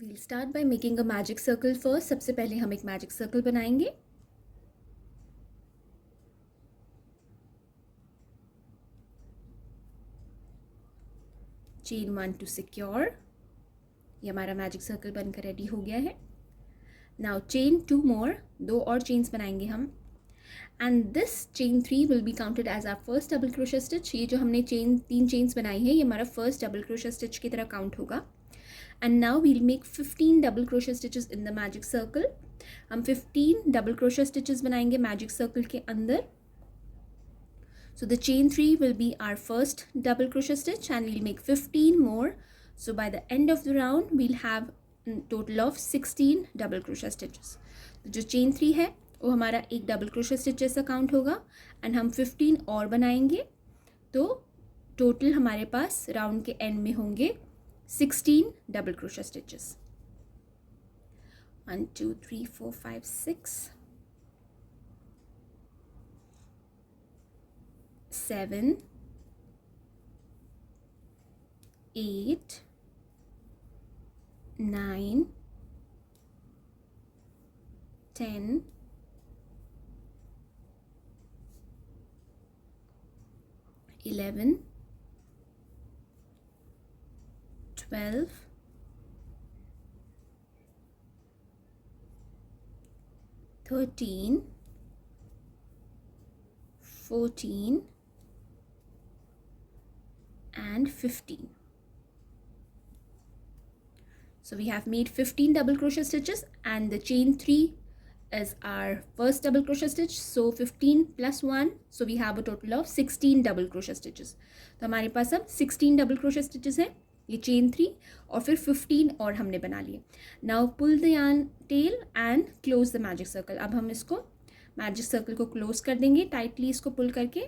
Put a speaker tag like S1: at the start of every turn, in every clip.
S1: We'll start by making a magic circle first. सबसे पहले हम एक magic circle बनाएंगे. Chain 1 to secure. ये हमारा magic circle बनकर ready हो गया है. Now chain 2 more. 2 और chains बनाएंगे हम. And this chain 3 will be counted as our first double crochet stitch. ये जो हमने तीन chains बनाई है ये हमारा first double crochet stitch की तरह count होगा. And now we'll make 15 double crochet stitches in the magic circle. हम 15 double crochet stitches बनाएंगे magic circle के अंदर. So the chain 3 will be our first double crochet stitch and we'll make 15 more. So by the end of the round we'll have a total of 16 double crochet stitches. तो जो chain 3 है वो हमारा एक double crochet stitch जैसा count होगा and हम 15 और बनाएंगे तो total हमारे पास round के end में होंगे 16 double crochet stitches. 1 2 3 4 5 6 7 8 9 10 11 12 13 14 and 15. So we have made 15 double crochet stitches and the chain 3 is our first double crochet stitch. So 15 plus 1, so we have a total of 16 double crochet stitches. तो हमारे पास अब 16 double crochet stitches हैं, ये chain 3 और फिर 15 और हमने बना लिए. Now pull the yarn tail and close the magic circle. अब हम इसको magic circle को close कर देंगे tightly इसको pull करके.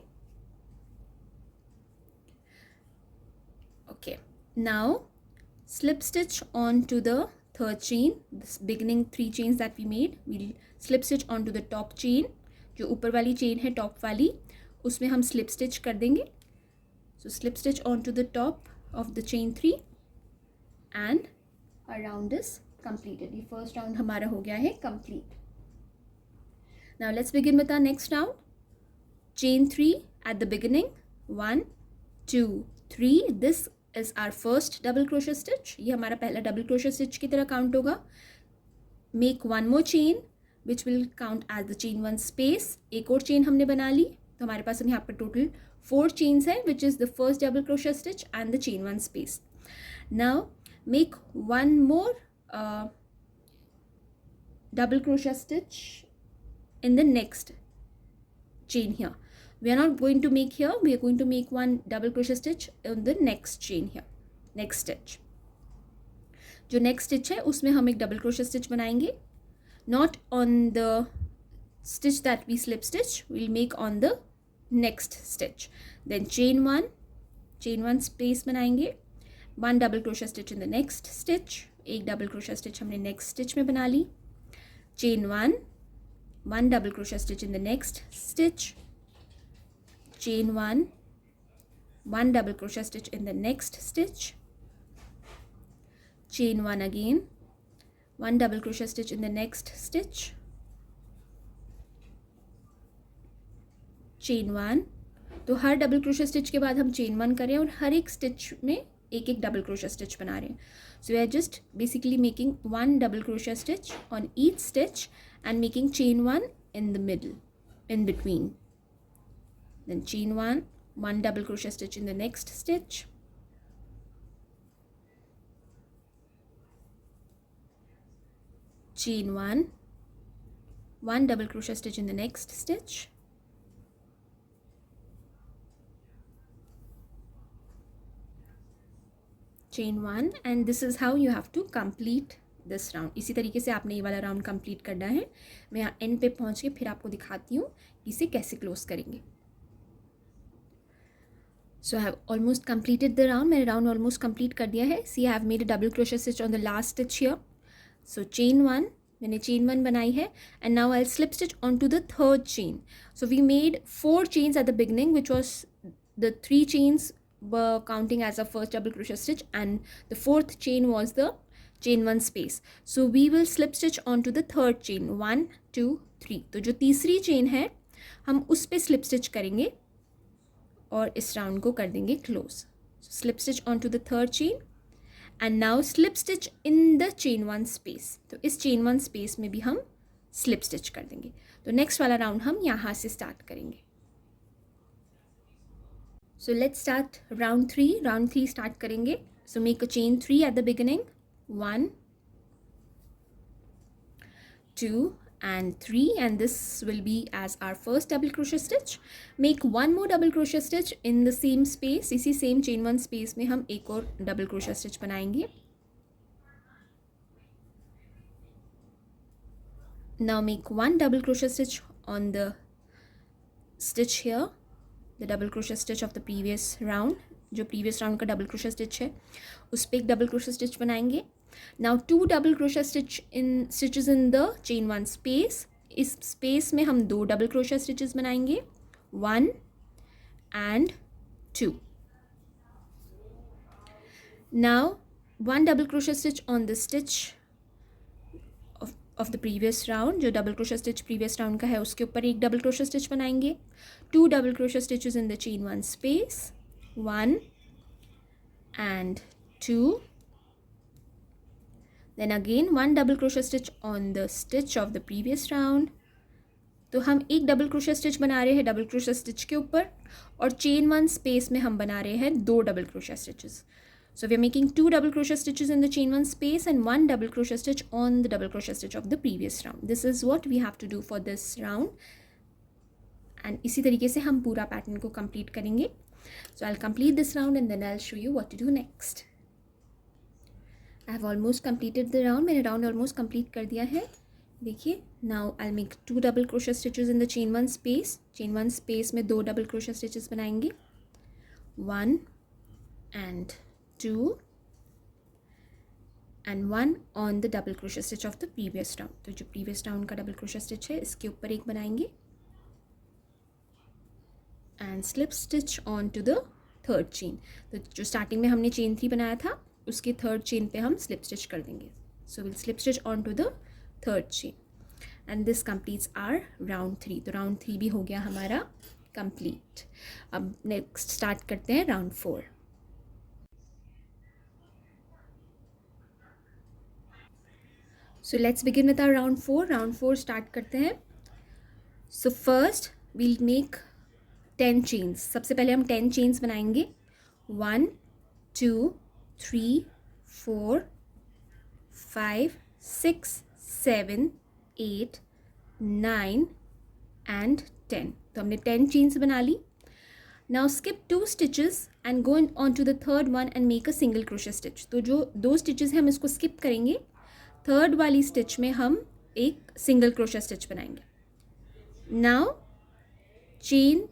S1: Okay, now slip stitch onto the third chain. This beginning 3 chains that we made, we'll slip stitch onto the top chain. जो ऊपर वाली chain है top वाली उसमें हम slip stitch कर देंगे. So slip stitch onto the top of the chain 3 and our round is completed. ये first round हमारा हो गया है complete. Now let's begin with our next round. Chain 3 at the beginning. 1 2 3. This is our first double crochet stitch. ये हमारा पहला double crochet stitch की तरह count होगा. Make one more chain which will count as the chain 1 space. एक और chain हमने बना ली तो हमारे पास यहाँ पर total 4 chains है which is the first double crochet stitch and the chain 1 space. Now make one more double crochet stitch in the next chain here. We are not going to make here, we are going to make one double crochet stitch in the next chain here, next stitch. जो next stitch है उसमें हम एक double crochet stitch बनाएंगे, not on the stitch that we slip stitch, we'll make on the next stitch. Then chain 1 space बनाएंगे, 1 double crochet stitch in the next stitch, एक double crochet stitch हमने next stitch में बना ली. Chain 1 double crochet stitch in the next stitch, chain 1 double crochet stitch in the next stitch, chain 1 again, 1 double crochet stitch in the next stitch, chain 1. तो हर double crochet stitch के बाद हम chain 1 करें और हर एक stitch में एक एक डबल क्रोशे स्टिच बना रहे हैं. So we are just basically making 1 double crochet stitch on each stitch and making chain 1 in the middle, in between. Then chain 1 double crochet stitch in the next stitch, chain 1 double crochet stitch in the next stitch, chain 1 and this is how you have to complete this round. इसी तरीके से आपने ये वाला round complete करना है. मैं यहाँ एंड पे पहुँच के फिर आपको दिखाती हूँ इसे कैसे क्लोज करेंगे. So I have almost completed the round. मैंने राउंड ऑलमोस्ट कंप्लीट कर दिया है. See I have made a double crochet stitch on the last stitch here. So chain 1, मैंने chain 1 बनाई है and now I'll slip stitch onto the third chain. So we made 4 chains at the beginning which was the 3 chains were counting as a first double crochet stitch and the 4th chain was the chain 1 space. So we will slip stitch onto the third chain 1 2 3. तो जो तीसरी chain है हम उस pay slip stitch करेंगे और इस round को कर देंगे close. Slip stitch onto the third chain and now slip stitch in the chain 1 space. तो इस chain 1 space में भी हम स्लिप स्टिच कर देंगे. तो नेक्स्ट वाला राउंड हम यहाँ से स्टार्ट करेंगे. So let's start round 3. Round 3 start करेंगे. So make a chain 3 at the beginning. 1 2 and 3, and this will be as our first double crochet stitch. Make one more double crochet stitch in the same space. इसी same chain 1 space में हम एक और double crochet stitch बनाएंगे. Now make one double crochet stitch on the stitch here, the double crochet stitch of the previous round. जो previous round का double crochet stitch है उस पर एक double crochet stitch बनाएंगे. Now 2 double crochet stitches in the chain 1 space. इस space में हम 2 double crochet stitches बनाएंगे 1 and 2. Now 1 double crochet stitch on the stitch of the previous round. जो double crochet stitch previous round का है उसके ऊपर एक double crochet stitch बनाएंगे. 2 double crochet stitches in the chain 1 space 1 and 2. Then again 1 double crochet stitch on the stitch of the previous round. तो हम एक double crochet stitch बना रहे हैं double crochet stitch के ऊपर और chain 1 space में हम बना रहे हैं 2 double crochet stitches. So we are making 2 double crochet stitches in the chain 1 space and 1 double crochet stitch on the double crochet stitch of the previous round. This is what we have to do for this round. And इसी तरीके से हम पूरा pattern को complete करेंगे. So I'll complete this round and then I'll show you what to do next. I have almost completed the round. मैंने round almost complete कर दिया है. देखिए, now I'll make 2 double crochet stitches in the chain 1 space. Chain 1 space में 2 double crochet stitches बनाएंगे 1 and 2 and 1 on the double crochet stitch of the previous round. तो जो previous round का double crochet stitch है इसके ऊपर एक बनाएंगे and slip stitch onto the third chain. तो जो starting में हमने chain 3 बनाया था उसके थर्ड चेन पे हम स्लिप स्टिच कर देंगे. So will slip stitch on to the third chain and this completes our round 3. तो राउंड 3 भी हो गया हमारा कंप्लीट. अब नेक्स्ट स्टार्ट करते हैं round 4. So let's begin with our round 4. Round 4 start करते हैं. So first we'll make 10 chains. सबसे पहले हम 10 चेन्स बनाएंगे 1 2 3 4 5 6 7 8 9 and 10. तो हमने 10 चेन्स बना ली. Now skip 2 stitches and go on to the third one and make a single crochet stitch. तो जो 2 स्टिचेस हैं हम इसको स्किप करेंगे. थर्ड वाली स्टिच में हम एक सिंगल क्रोशे स्टिच बनाएंगे. Now chain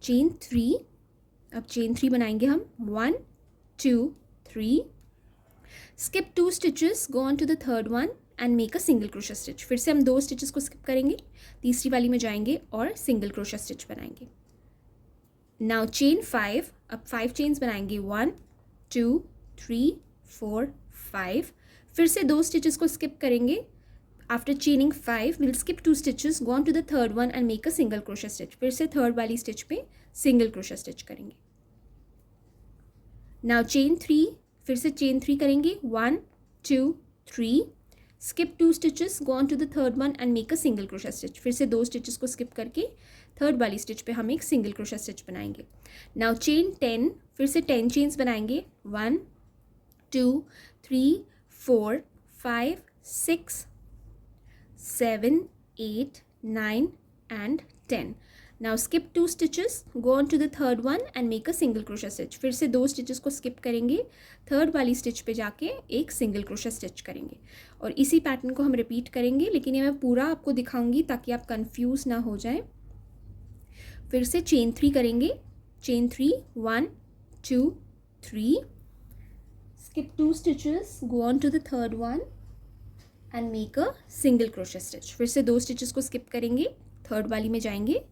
S1: 3. अब चेन 3 बनाएंगे हम 1 2 3. skip 2 stitches, go on to the third one and make a single crochet stitch. फिर से हम 2 stitches को skip करेंगे, तीसरी वाली में जाएंगे और single crochet stitch बनाएंगे. Now chain 5. अब 5 chains बनाएंगे 1 2 3 4 5. फिर से 2 stitches को skip करेंगे. After chaining 5, we'll skip 2 stitches, go on to the third one and make a single crochet stitch. फिर से थर्ड वाली स्टिच पे single crochet stitch करेंगे. Now chain 3, फिर से chain 3 करेंगे 1 2 3. skip 2 stitches, go on to the third one and make a single crochet stitch. फिर से 2 stitches को skip करके थर्ड वाली स्टिच पे हम एक single crochet stitch बनाएंगे. Now chain 10, फिर से 10 chains बनाएंगे 1 2 3 4 5 6 7 8 9 and 10. Now skip 2 stitches, go on to the third one and make a single crochet stitch. फिर से 2 stitches को skip करेंगे, थर्ड वाली स्टिच पे जाके एक single crochet stitch करेंगे और इसी पैटर्न को हम रिपीट करेंगे, लेकिन ये मैं पूरा आपको दिखाऊंगी ताकि आप कंफ्यूज ना हो जाए. फिर से chain 3 करेंगे, chain 3 1 2 3. skip 2 stitches, go on to the third one and make a single crochet stitch. फिर से 2 stitches को skip करेंगे, थर्ड वाली में जाएंगे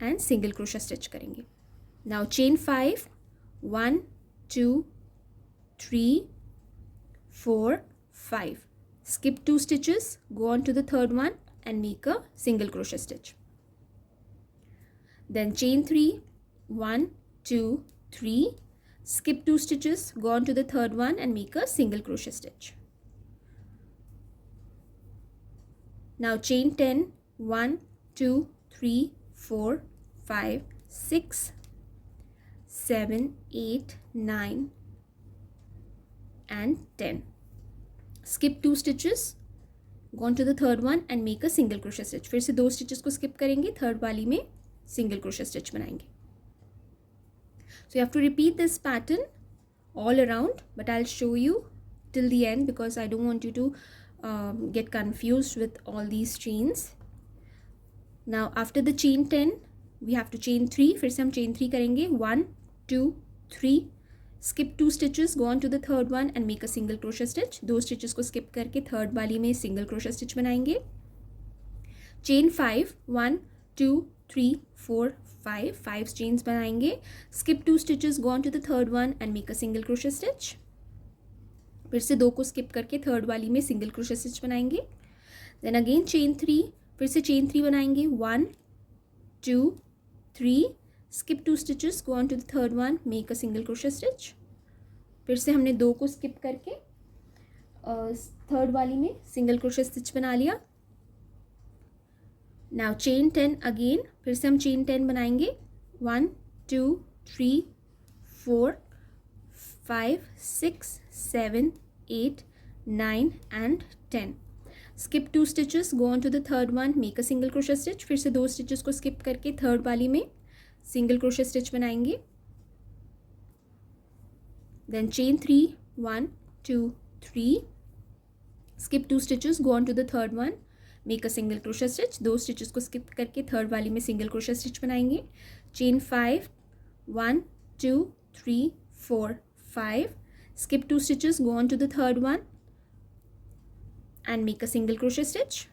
S1: and single crochet stitch करेंगे. Now chain 5 1 2 3 4, 5. Skip 2 stitches, go on to the third one and make a single crochet stitch. Then chain 3, 1, 2, 3. Skip 2 stitches, go on to the third one and make a single crochet stitch. Now chain 10, 1, 2, 3, 4, 5, 6, 7, 8, 9 and 10. Skip 2 stitches, go on to the third one and make a single crochet stitch. फिर से 2 stitches को skip करेंगे, third वाली में single crochet stitch बनाएंगे. So you have to repeat this pattern all around, but I'll show you till the end because I don't want you to get confused with all these chains. Now after the chain 10 we have to chain 3. फिर से हम chain 3 करेंगे. 1, 2, 3. Skip 2 stitches, go on to the third one and make a single crochet stitch. 2 stitches को skip करके third वाली में single crochet stitch बनाएंगे. chain 5, 1, 2, 3, 4, 5. 5 chains बनाएंगे. skip 2 stitches, go on to the third one and make a single crochet stitch. फिर से 2 को skip करके third वाली में single crochet stitch बनाएंगे. then again chain 3. फिर से chain 3 बनाएंगे. 1, 2, 3. skip 2 stitches, go on to the third one, make a single crochet stitch. फिर से हमने 2 को skip करके third वाली में single crochet stitch बना लिया. Now chain 10 again. फिर से हम chain 10 बनाएंगे. 1, 2, 3, 4, 5, 6, 7, 8, 9 and 10. Skip 2 stitches, go on to the third one, make a single crochet stitch. फिर से 2 stitches को skip करके third वाली में single crochet stitch बनाएंगे. Then chain 3, 1, 2, 3. Skip 2 stitches, go on to the third one, make a single crochet stitch. 2 stitches को skip करके third वाली में single crochet stitch बनाएंगे. chain 5, 1, 2, 3, 4, 5. Skip 2 stitches, go on to the third one and make a single crochet stitch.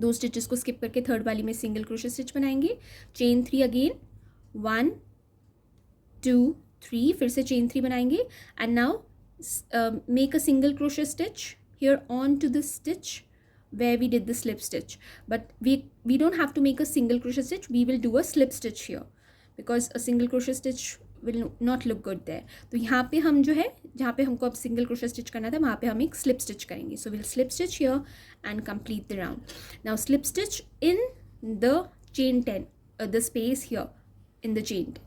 S1: 2 stitches को skip करके third वाली में single crochet stitch बनाएंगे. chain 3 again. 1, 2, 3. फिर से chain 3 बनाएंगे. and now make a single crochet stitch here on to the stitch where we did the slip stitch, but we don't have to make a single crochet stitch. We will do a slip stitch here because a single crochet stitch will not look good there. तो यहाँ पे हम जो है जहाँ पे हमको अब single crochet stitch करना था वहाँ पे हम एक slip stitch करेंगे. So we'll slip stitch here and complete the round. Now slip stitch in the chain 10, the space here in the chain 10.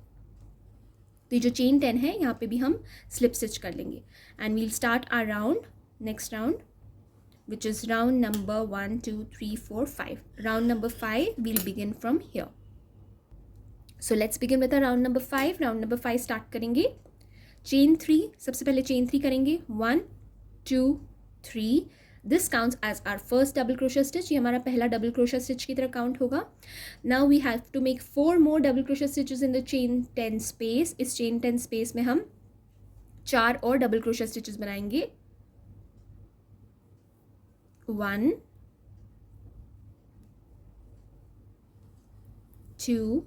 S1: तो ये जो chain 10 है यहाँ पे भी हम slip stitch कर लेंगे. And we'll start our round, next round, which is round number 1, 2, 3, 4, 5. Round number 5 we'll begin from here. So let's begin with our round number 5. Round number 5 start करेंगे. chain 3, सबसे पहले chain 3 करेंगे. 1, 2, 3. This counts as our first double crochet stitch. ये हमारा पहला double crochet stitch की तरह count होगा. Now we have to make 4 more double crochet stitches in the chain 10 space. इस chain 10 space में हम 4 और double crochet stitches बनाएंगे. 1, 2,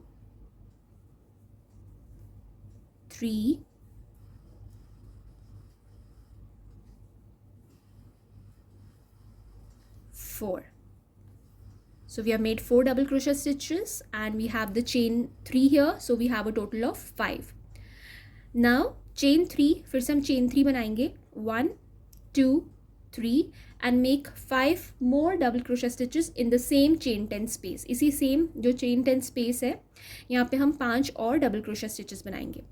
S1: 3, 4. So we have made 4 double crochet stitches and we have the chain 3 here, so we have a total of 5. Now chain 3, फिर से हम chain 3 बनाएंगे. 1, 2, 3 and make 5 more double crochet stitches in the same chain 10 space. इसी same जो chain 10 space है यहाँ पे हम 5 और double crochet stitches बनाएंगे.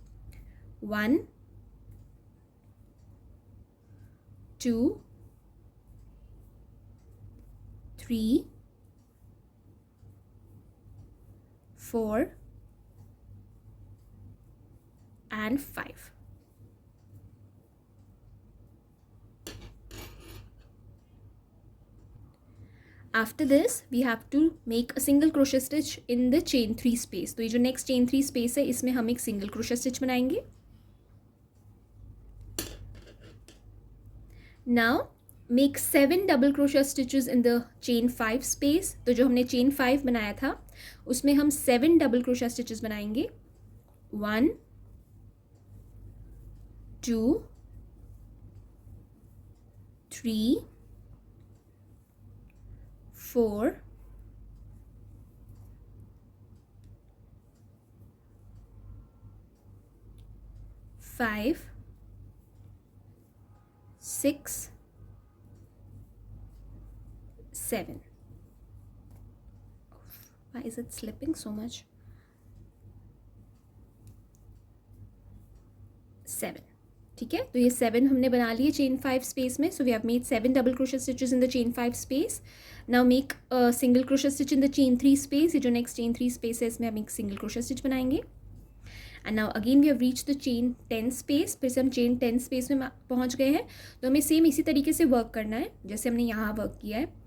S1: 1, 2, 3, 4 and 5. After this we have to make a single crochet stitch in the chain 3 space. तो ये जो next chain 3 space है इसमें हम एक single crochet stitch बनाएंगे. Now make 7 double crochet stitches in the chain 5 space. तो जो हमने chain 5 बनाया था उसमें हम 7 double crochet stitches बनाएंगे. 1, 2, 3 4 5 6 7. Why is it slipping so much? 7. ठीक है, तो ये 7 हमने बना लिए चेन 5 स्पेस में. So we have made 7 double crochet stitches in the chain 5 space. Now make single crochet stitch in the chain 3 space. ये जो नेक्स्ट चेन 3 स्पेस है इसमें हम एक सिंगल क्रोशे स्टिच बनाएंगे. And now again we have reach the chain 10 space. फिर से हम चेन 10 स्पेस में पहुंच गए हैं. तो हमें सेम इसी तरीके से वर्क करना है जैसे हमने यहाँ वर्क किया है,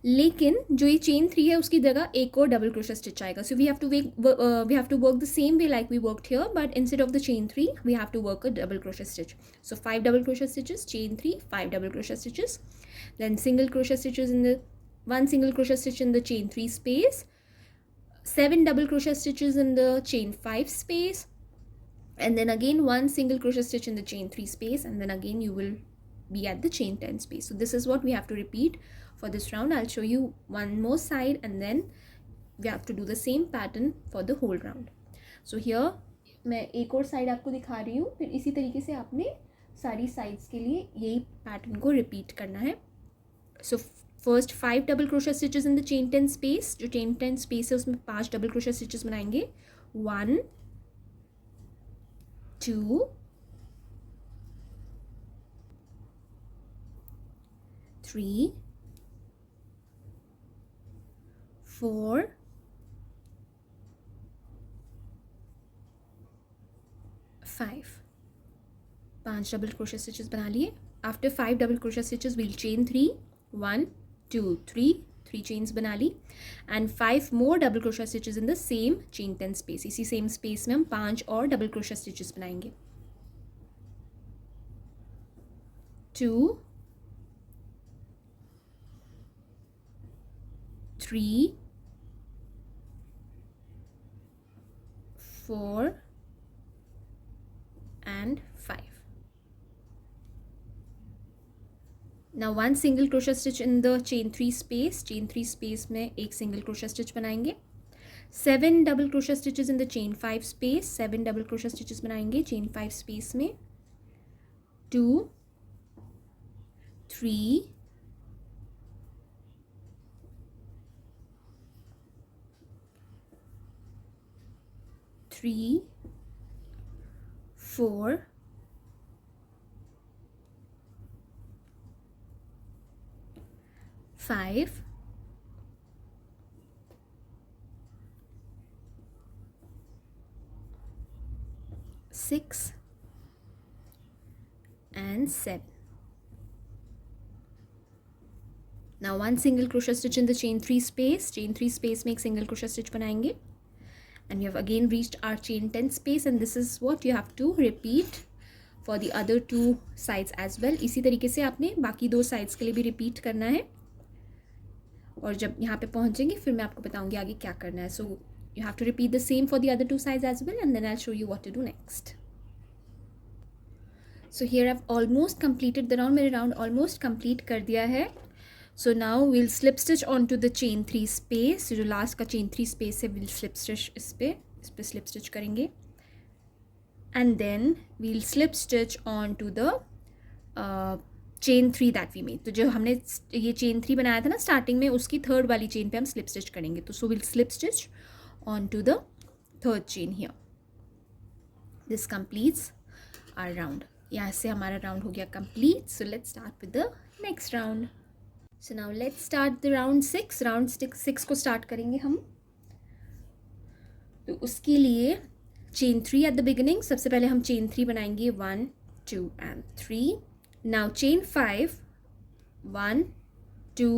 S1: लेकिन जो ये चेन 3 है उसकी जगह एक और डबल क्रोशे स्टिच आएगा. So we have to work the same way like we worked here, but instead of the chain 3 we have to work a double crochet stitch. So 5 double crochet stitches, chain 3, 5 double crochet stitches, then single crochet stitches in the 1 single crochet stitch in the chain 3 space, 7 double crochet stitches in the chain 5 space, and then again 1 single crochet stitch in the chain 3 space, and then again you will be at the chain 10 space. So this is what we have to repeat for this round. I'll show you one more side and then we have to do the same pattern for the whole round. So here मैं एक और side आपको दिखा रही हूँ. फिर इसी तरीके से आपने सारी साइड्स के लिए यही पैटर्न को रिपीट करना है. So first 5 double crochet stitches in the chain 10 space. जो चेन 10 स्पेस है उसमें 5 डबल क्रोशे स्टिचेस बनाएंगे. 1 2 3 4 5. 5 डबल क्रोशे स्टिचेस बना लिए. After 5 double crochet stitches we'll chain 3, 1 2 3 chains बना ली, and 5 more double crochet stitches in the same chain 10 space. इसी same space में हम 5 और डबल क्रोशे स्टिचेस बनाएंगे. 2 3 4 and 5. Now 1 single crochet stitch in the chain 3 space. chain 3 space में एक single crochet stitch बनाएंगे. 7 double crochet stitches in the chain 5 space. 7 double crochet stitches बनाएंगे chain 5 space में. 2 3 3 4 5 6 and 7. Now 1 single crochet stitch in the chain 3 space. chain 3 space में एक single crochet stitch बनाएंगे, and we have again reached our chain 10 space, and this is what you have to repeat for the other two sides as well. इसी तरीके से आपने बाकी दो sides के लिए भी repeat करना है, और जब यहाँ पे पहुँचेंगे फिर मैं आपको बताऊँगी आगे क्या करना है. So you have to repeat the same for the other two sides as well, and then I'll show you what to do next. So here I've almost completed the round. मैंने round almost complete कर दिया है. So now we'll slip stitch onto the chain 3 space. जो last का chain 3 space है we'll slip stitch इस पे slip stitch करेंगे, and then we'll slip stitch onto the chain 3 that we made. तो जो हमने ये chain 3 बनाया था ना starting में, उसकी third वाली chain पे हम slip stitch करेंगे. तो so we'll slip stitch onto the third chain here. This completes our round. यहाँ से हमारा round हो गया complete. So let's start with the next round. So now let's start the round 6. round 6 को start करेंगे हम. तो उसके लिए chain 3 at the beginning. सबसे पहले हम chain 3 बनाएंगे 1 2 and 3. Now chain 5 1 2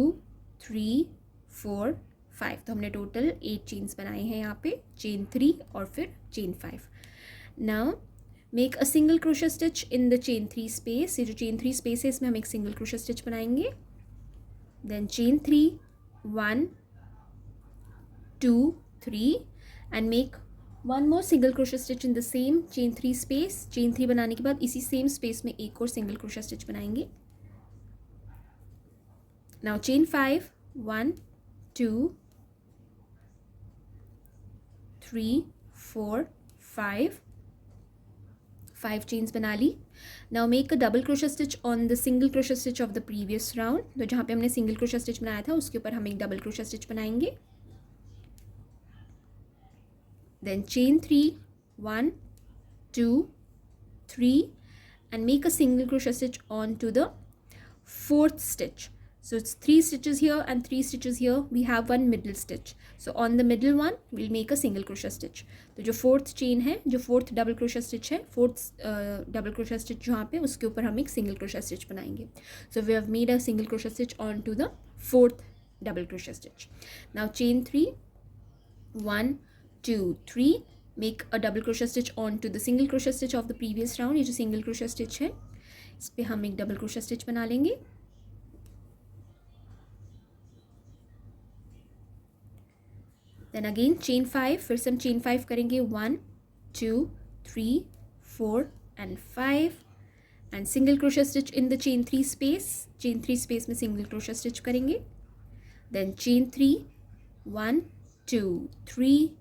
S1: 3 4 5. तो हमने total 8 chains बनाए हैं यहाँ पे, chain 3 और फिर chain 5. Now make a single crochet stitch in the chain 3 space. ये जो chain 3 space है इसमें हम एक single crochet stitch बनाएंगे. Then chain 3 1 2 3 and make one more single crochet stitch in the same chain 3 space. chain 3 बनाने के बाद इसी same space में एक और single crochet stitch बनाएंगे. Now chain 5, 1 2 3 4 5 chains बना ली. Now make a double crochet stitch on the single crochet stitch of the previous round. तो जहाँ पे हमने single crochet stitch बनाया था उसके ऊपर हम एक double crochet stitch बनाएंगे. Then chain 3, 1 2 3 and make a single crochet stitch onto the fourth stitch. So it's 3 stitches here and 3 stitches here. We have one middle stitch. So on the middle one we'll make a single crochet stitch. तो जो fourth chain है, जो fourth double crochet stitch है, fourth double crochet stitch जहाँ पे उसके ऊपर हम एक single crochet stitch बनाएंगे. So we have made a single crochet stitch onto the fourth double crochet stitch. Now chain 3, 1 2 3 make a double crochet stitch onto the single crochet stitch of the previous round. ये जो single crochet stitch है इस पे हम एक double crochet stitch बना लेंगे. Then again chain 5, फिर से हम chain 5 करेंगे. 1 2 3 4 and 5 and single crochet stitch in the chain 3 space. chain 3 space में single crochet stitch करेंगे. Then chain 3, 1 2 3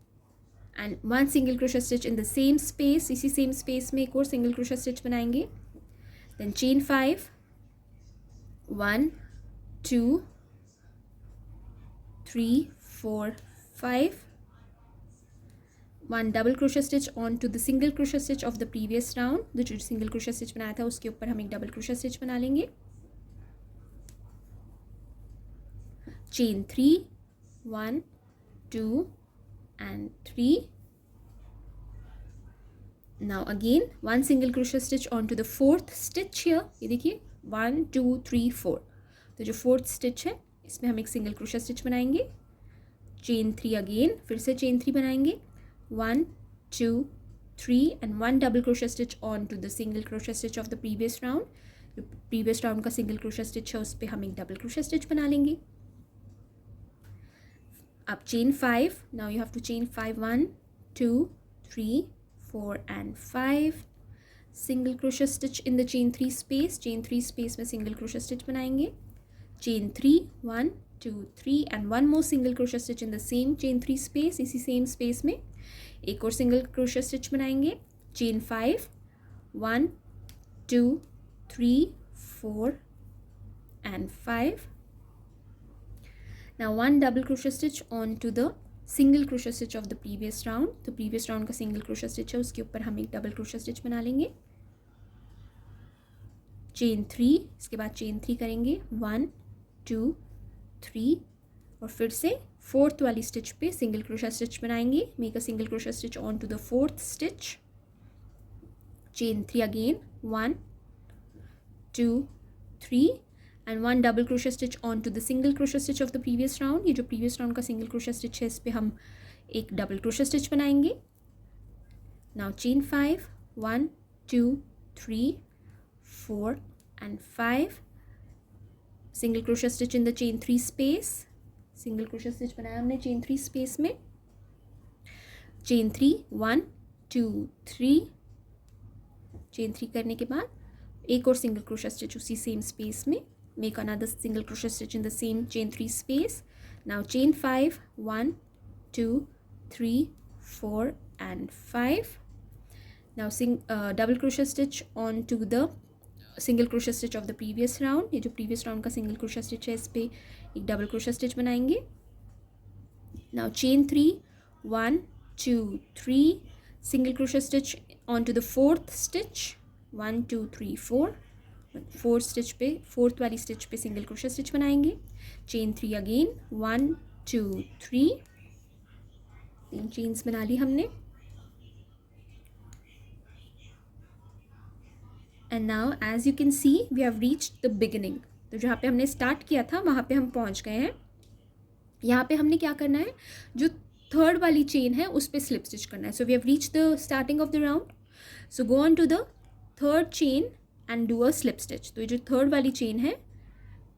S1: and one single crochet stitch in the same space. इसी same space में एक और single crochet stitch बनाएंगे. Then chain 5, 1 2 3 4 5 one double crochet stitch onto the single crochet stitch of the previous round. जो single crochet stitch बनाया था उसके ऊपर हम एक double crochet stitch बना लेंगे. chain 3, 1 2 and 3. Now again one single crochet stitch onto the fourth stitch here. ये देखिए 1 2 3 4. तो जो fourth stitch है इसमें हम एक single crochet stitch बनाएंगे. chain 3 again, फिर से chain 3 बनाएंगे. 1 2 3 and one double crochet stitch onto the single crochet stitch of the previous round. जो previous round का single crochet stitch है उस पर हम एक double crochet stitch बना लेंगे. अब chain 5. Now you have to chain 5, 1 2 3 4 and 5 single crochet stitch in the chain 3 space. chain 3 space में single crochet stitch बनाएंगे. chain 3, 1 2 3 and one more single crochet stitch in the same chain 3 space. इसी same space में एक और single crochet stitch बनाएंगे. chain 5, 1 2 3 4 and 5. Now one double crochet stitch onto the single crochet stitch of the previous round. तो previous round का single crochet stitch है उसके ऊपर हम एक double crochet stitch बना लेंगे. chain 3, इसके बाद chain 3 करेंगे. 1 2 3 और फिर से fourth वाली stitch पे single crochet stitch बनाएंगे. make a single crochet stitch onto the fourth stitch. chain 3 again. 1 2 3 and one double crochet stitch onto the single crochet stitch of the previous round. ये जो previous round का single crochet stitch है इस पे हम एक double crochet stitch बनाएंगे. now chain 5, 1 2 3 4 and 5 single crochet stitch in the chain 3 space. single crochet stitch बनाया हमने chain 3 space में. chain 3, 1 2 3 chain 3 करने के बाद एक और single crochet stitch उसी same space में. make another single crochet stitch in the same chain 3 space. now chain 5, 1 2 3 4 and 5. now double crochet stitch onto the single crochet stitch of the previous round. ये जो previous round का single crochet stitch है इस पे एक double crochet stitch बनाएंगे. now chain 3, 1 2 3 single crochet stitch onto the fourth stitch. 1 2 3 4 fourth stitch पे fourth वाली stitch पे single crochet stitch बनाएंगे. chain 3 again. 1 2 3 3 chains बना ली हमने. and now as you can see we have reached the beginning. तो जहाँ पे हमने start किया था वहाँ पे हम पहुँच गए हैं. यहाँ पे हमने क्या करना है, जो थर्ड वाली चेन है उस पे स्लिप स्टिच करना है. So we have reach the starting of the round. So go on to the third chain and do a slip stitch. तो ये जो थर्ड वाली चेन है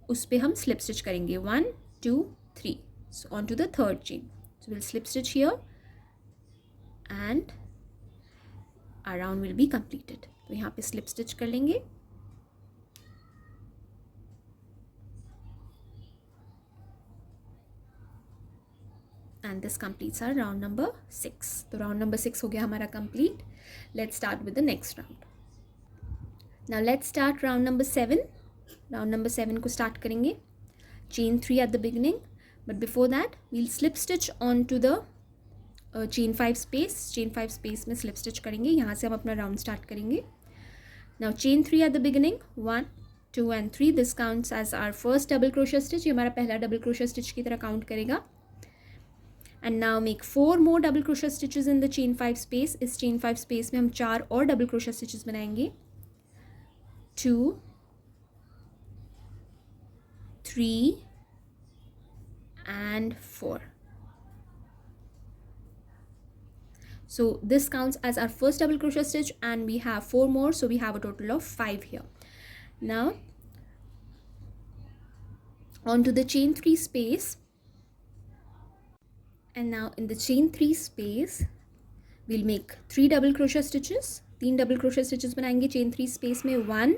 S1: उस पे हम स्लिप स्टिच करेंगे. 1 2 3. So on to the third chain. So will slip stitch here and our round will be completed. तो यहाँ पे स्लिप स्टिच कर लेंगे. and this completes our round number 6. तो round number 6 हो गया हमारा complete. Let's start with the next round. Now let's start round number 7. Round number 7 को start करेंगे. Chain 3 at the beginning, but before that we'll slip stitch onto the chain 5 space. Chain 5 space में slip stitch करेंगे. यहाँ से हम अपना round start करेंगे. Now chain 3 at the beginning, 1, 2 and 3. This counts as our first double crochet stitch. ये हमारा पहला double crochet stitch की तरह count करेगा. And now make 4 more double crochet stitches in the chain 5 space. इस chain 5 space में हम 4 और double crochet stitches बनाएंगे. 2, 3 and 4. So this counts as our first double crochet stitch, and we have 4 more, so we have a total of 5 here. Now onto the chain 3 space, and now in the chain 3 space we'll make 3 double crochet stitches. 3 double crochet stitches बनाएंगे chain 3 space में. 1,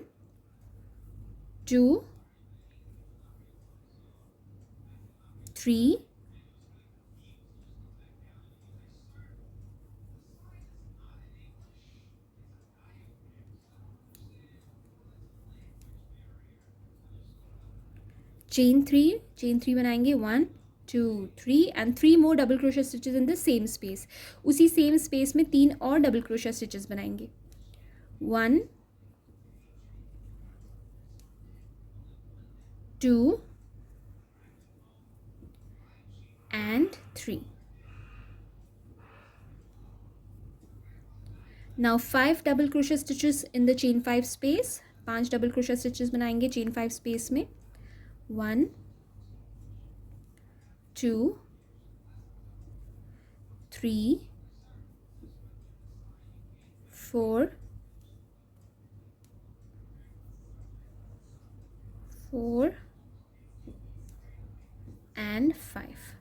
S1: 2, 3, 3 बनाएंगे. 1, 2, 3 and 3 more double crochet stitches in the same space. उसी same space में 3 और double crochet stitches बनाएंगे. 1, 2 and 3. Now 5 double crochet stitches in the chain 5 space. 5 double crochet stitches बनाएंगे chain 5 space में. 1, 2, 3, 4, 4 and 5.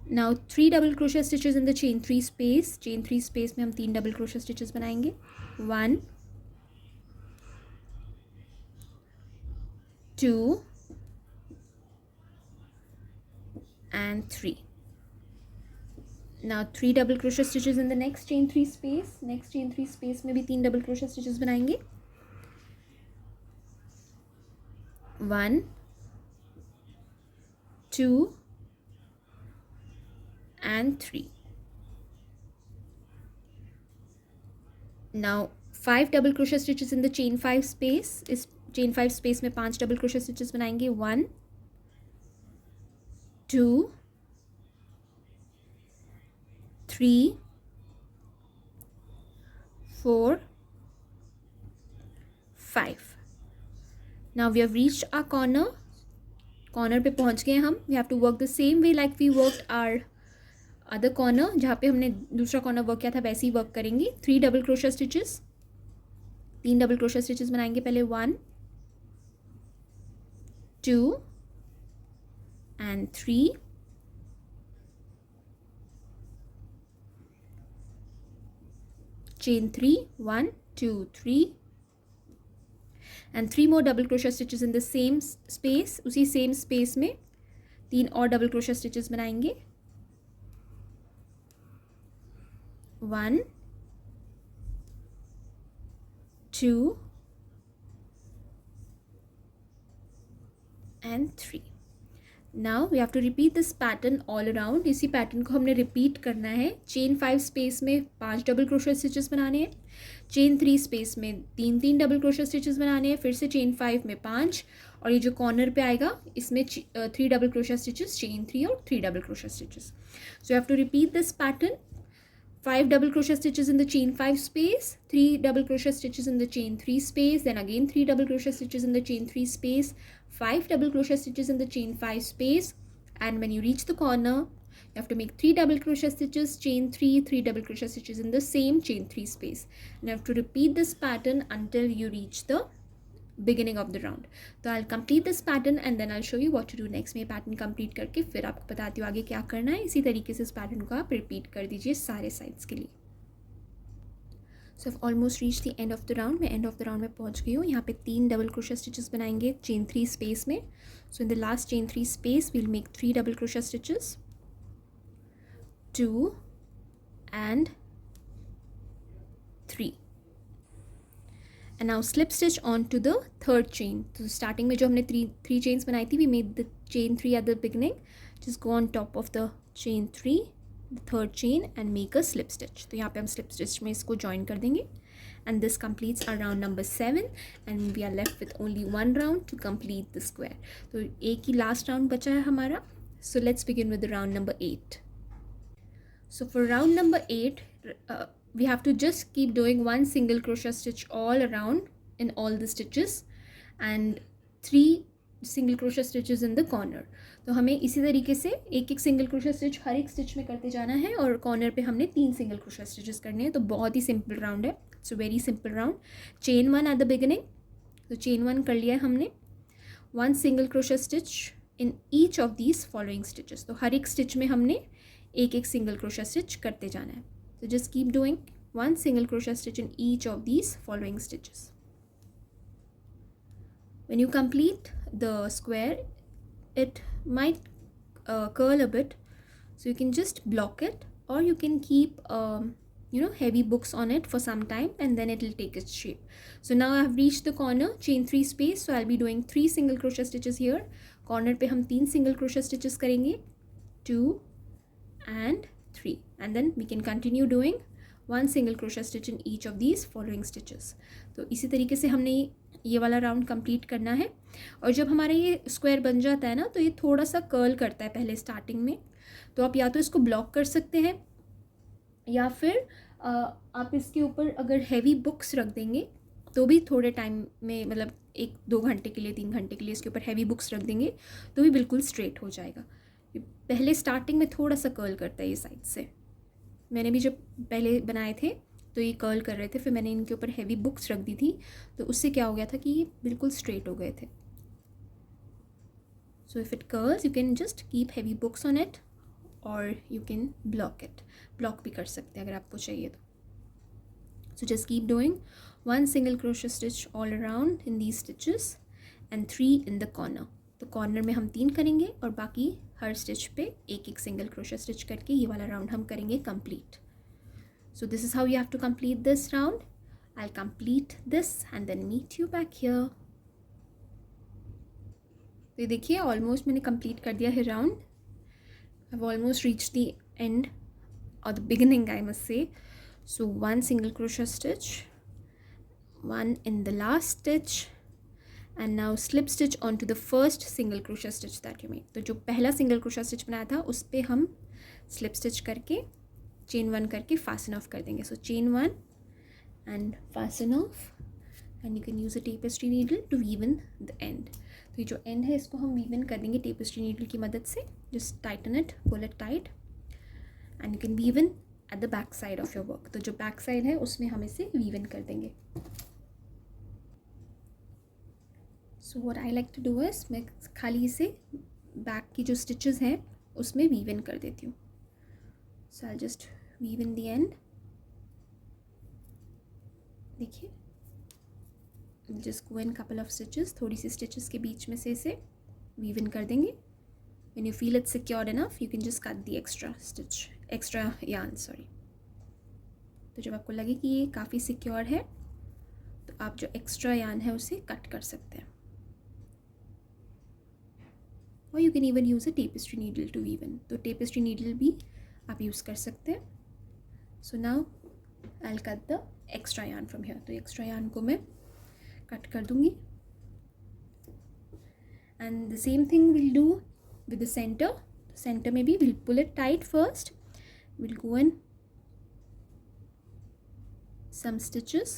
S1: Now 3 double crochet stitches in the chain 3 space. Chain 3 space में हम 3 double crochet stitches बनाएंगे. 1, 2 and 3. Now 3 double crochet stitches in the next chain 3 space. Next chain 3 space में भी 3 double crochet stitches बनाएंगे. 1, 2 and 3. Now 5 double crochet stitches in the chain 5 space. इस chain 5 space में 5 double crochet stitches बनाएंगे. 1, 2, 3, 4, 5. Now we have reached our corner. Corner पे पहुंच गए हम. We have to work the same way like we worked our other corner. जहाँ पे हमने दूसरा corner work किया था वैसे ही work करेंगे. 3 double crochet stitches. 3 double crochet stitches बनाएंगे पहले. 1, 2 and 3. Chain 3, 1, 2, 3 and 3 more double crochet stitches in the same space. उसी same space में 3 और double crochet stitches बनाएंगे. 1, 2 and 3. Now we have to repeat this pattern all around. इसी pattern को हमने repeat करना है. chain 5 space में 5 double crochet stitches बनाने हैं. chain 3 space में 3 double crochet stitches बनाने हैं. फिर से chain 5 में 5 और ये जो corner पे आएगा इसमें 3 double crochet stitches, chain 3 और 3 double crochet stitches. So you have to repeat this pattern. 5 double crochet stitches in the chain 5 space, 3 double crochet stitches in the chain 3 space, then again 3 double crochet stitches in the chain 3 space, 5 double crochet stitches in the chain 5 space, and when you reach the corner you have to make 3 double crochet stitches, chain 3, 3 double crochet stitches in the same chain 3 space, and you have to repeat this pattern until you reach the beginning of the round. तो I'll complete this pattern and then I'll show you what to do next. मैं pattern complete करके फिर आपको बताती हूँ आगे क्या करना है. इसी तरीके से इस pattern को आप repeat कर दीजिए सारे sides के लिए. So I almost reach the end of the round. मैं एंड ऑफ द राउंड में पहुंच गई हूँ. यहाँ पे 3 डबल क्रोशे स्टिचेस बनाएंगे चेन 3 स्पेस में. So in the last chain 3 space we'll make 3 double crochet stitches, 2 and 3. And now slip stitch on to the third chain. तो starting में जो हमने three chains बनाई थी, we made the chain 3 at the beginning. Just go on top of the chain 3, the third chain, and make a slip stitch. तो यहाँ पे हम slip stitch में इसको join कर देंगे. And this completes our round number 7, and we are left with only one round to complete the square. तो एक ही last round बचा है हमारा. So let's begin with the round number 8. So for round number 8, we have to just keep doing one single crochet stitch all around in all the stitches and 3 single crochet stitches in the corner. तो हमें इसी तरीके से एक एक single crochet stitch हर एक stitch में करते जाना है और कॉर्नर पे हमने 3 सिंगल क्रोशे स्टिचेस करने हैं. तो बहुत ही सिंपल राउंड है. It's a very simple round. Chain 1 at the beginning. तो चेन 1 कर लिया है हमने. 1 single crochet stitch in each of these following stitches. तो हर एक स्टिच में हमने एक एक सिंगल क्रोशे स्टिच करते जाना है. तो just keep doing 1 single crochet stitch in each of these following stitches. When you complete the square, it might curl a bit, so you can just block it, or you can keep heavy books on it for some time, and then it will take its shape. So now I have reached the corner, chain 3 space, so I'll be doing 3 single crochet stitches here. Corner पे हम 3 single crochet stitches करेंगे, 2 and 3, and then we can continue doing 1 single crochet stitch in each of these following stitches. तो इसी तरीके से हमने ये वाला राउंड कंप्लीट करना है. और जब हमारा ये स्क्वायर बन जाता है ना, तो ये थोड़ा सा कर्ल करता है पहले स्टार्टिंग में. तो आप या तो इसको ब्लॉक कर सकते हैं, या फिर आप इसके ऊपर अगर हैवी बुक्स रख देंगे तो भी थोड़े टाइम में, मतलब 1-2 घंटे के लिए, 3 घंटे के लिए इसके ऊपर हैवी बुक्स रख देंगे तो भी बिल्कुल स्ट्रेट हो जाएगा. पहले स्टार्टिंग में थोड़ा सा कर्ल करता है ये साइड से. मैंने भी जब पहले बनाए थे तो ये कर्ल कर रहे थे, फिर मैंने इनके ऊपर हैवी बुक्स रख दी थी, तो उससे क्या हो गया था कि ये बिल्कुल स्ट्रेट हो गए थे. So if it curls you can just keep heavy books on it, और you can block it. Block भी कर सकते हैं अगर आपको चाहिए तो. So just keep doing 1 single crochet stitch all around in these stitches and 3 in the corner. तो कॉर्नर में हम 3 करेंगे और बाकी हर स्टिच पे एक एक सिंगल क्रोशे स्टिच करके ये वाला राउंड हम करेंगे complete. So this is how you have to complete this round. I will complete this and then meet you back here. तो ये देखिए ऑलमोस्ट मैंने कंप्लीट कर दिया है round. I have almost reach the end or the beginning I must say. So 1 single crochet stitch, 1 in the last stitch, and now slip stitch onto the first single crochet stitch that you made. तो जो पहला single crochet stitch बनाया था उस पे हम slip stitch करके chain 1 करके fasten off कर देंगे. So chain 1 and fasten off, and you can use a tapestry needle to weave in the end. तो ये जो end है इसको हम weave in कर देंगे tapestry needle की मदद से. Just tighten it, pull it tight, and you can weave in at the back side of your work. तो जो back side है उसमें हम इसे weave in कर देंगे. So what I like to do is, मैं खाली इसे बैक की जो स्टिचेस हैं उसमें वीव इन कर देती हूँ. So I just weave in the end. देखिए, just go in couple of stitches, थोड़ी सी स्टिचेस के बीच में से इसे वीव इन कर देंगे. When you feel it's secured enough you can just cut the extra yarn. तो जब आपको लगे कि ये काफ़ी सिक्योर है तो आप जो एक्स्ट्रा यार्न है उसे कट कर सकते हैं. और you can even use a tapestry needle to weave in. तो टेपेस्ट्री नीडल भी आप यूज़ कर सकते हैं. So now I will cut the extra yarn from here. तो एक्स्ट्रा यार्न को मैं कट कर दूँगी. And the same thing will do with the centre. Centre में भी will pull it tight first. Will go in some stitches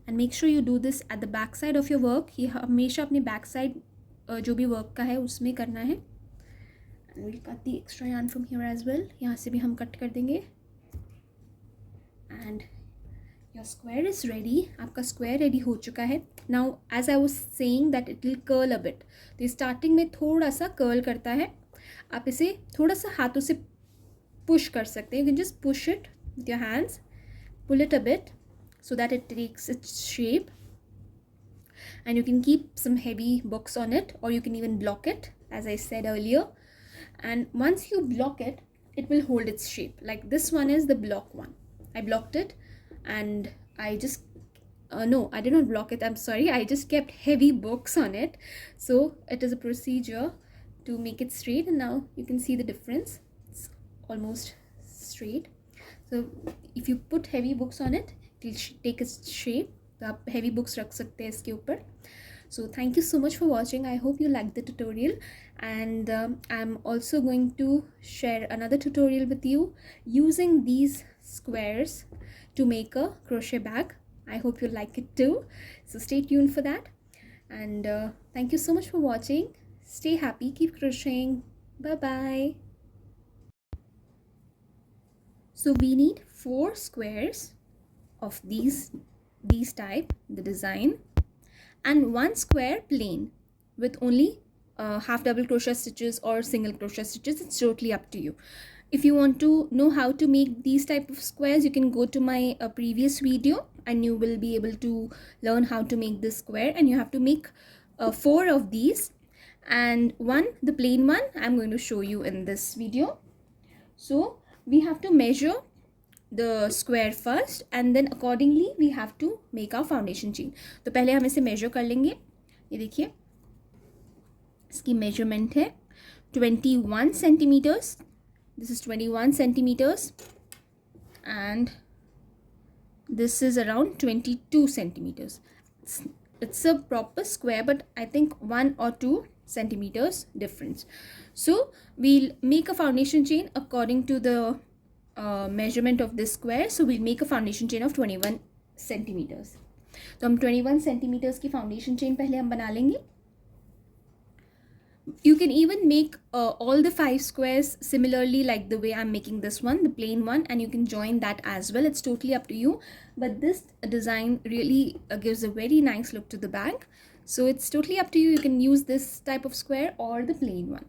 S1: and make sure you do this at the back side of your work. ये हमेशा अपने back side जो भी work का है उसमें करना है. and we'll cut the extra yarn from here as well. यहाँ से भी हम कट कर देंगे. and your square is ready. आपका स्क्वायर रेडी हो चुका है. now as I was saying that it will curl a bit. तो स्टार्टिंग में थोड़ा सा कर्ल करता है. आप इसे थोड़ा सा हाथों से पुश कर सकते हैं. you can just push it with your hands, pull it a bit, so that it takes its shape, and you can keep some heavy books on it, or you can even block it, as I said earlier. And once you block it, it will hold its shape. Like this one is the block one. I blocked it, and I just no, I did not block it, I'm sorry, I just kept heavy books on it. So it is a procedure to make it straight, and now you can see the difference. It's almost straight. So if you put heavy books on it, it will take its shape. तो आप heavy books रख सकते हैं इसके ऊपर. So thank you so much for watching. I hope you liked the tutorial, and I'm also going to share another tutorial with you using these squares to make a crochet bag. I hope you like it too. So stay tuned for that, and thank you so much for watching. Stay happy, keep crocheting. Bye bye. So we need 4 squares of these type, the design, and 1 square plain with only half double crochet stitches or single crochet stitches. It's totally up to you. If you want to know how to make these type of squares, you can go to my previous video, and you will be able to learn how to make this square. And you have to make 4 of these, and the plain one I'm going to show you in this video. So we have to measure the square first, and then accordingly we have to make our foundation chain. तो पहले हम इसे measure कर लेंगे. ये देखिए इसकी measurement है 21 centimeters. This is 21 centimeters, and this is around 22 centimeters. It's a proper square, but I think 1 or 2 centimeters difference. So we'll make a foundation chain according to the measurement of this square. So we'll make a foundation chain of 21 centimeters. तो हम 21 centimeters की foundation chain पहले हम बना लेंगे. You can even make all the 5 squares similarly like the way I'm making this one, the plain one, and you can join that as well. It's totally up to you, but this design really gives a very nice look to the bag. So it's totally up to you. You can use this type of square or the plain one.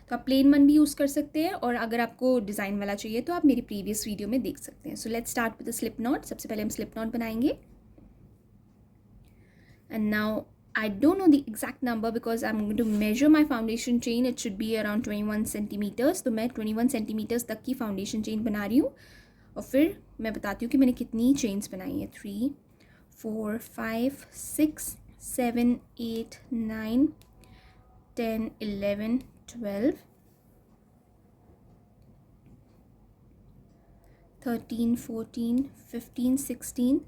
S1: तो आप plane one भी use कर सकते हैं, और अगर आपको design वाला चाहिए तो आप मेरी प्रीवियस वीडियो में देख सकते हैं. So let's start with the slip not. सबसे पहले हम स्लिप नॉट बनाएंगे. And now I don't know the exact number because I'm going to measure my foundation chain. It should be around 21 centimeters. तो मैं 21 centimeters तक की foundation chain बना रही हूँ, और फिर मैं बताती हूँ कि मैंने कितनी chains बनाई हैं. 3, 4, 5, 6, 7, 8, 9, 10, 11, 12, 13, 14, 15, 16,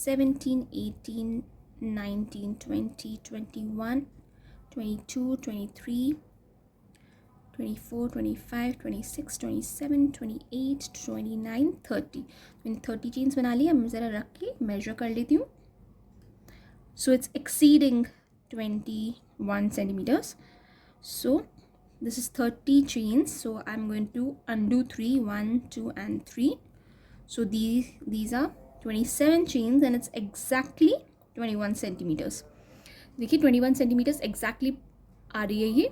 S1: 17, 18, 19, 20, 21, 22, 23, 24, 25, 26, 27, 28, 29, 30. मैंने 30 chains बना ली. अब ज़रा रख के measure कर लेती हूँ. So it's exceeding 21 centimeters. So this is 30 chains. So I'm going to undo 3, 1, 2, and 3. So these are 27 chains, and it's exactly 21 centimeters. देखिए 21 centimeters exactly आ रही है ये.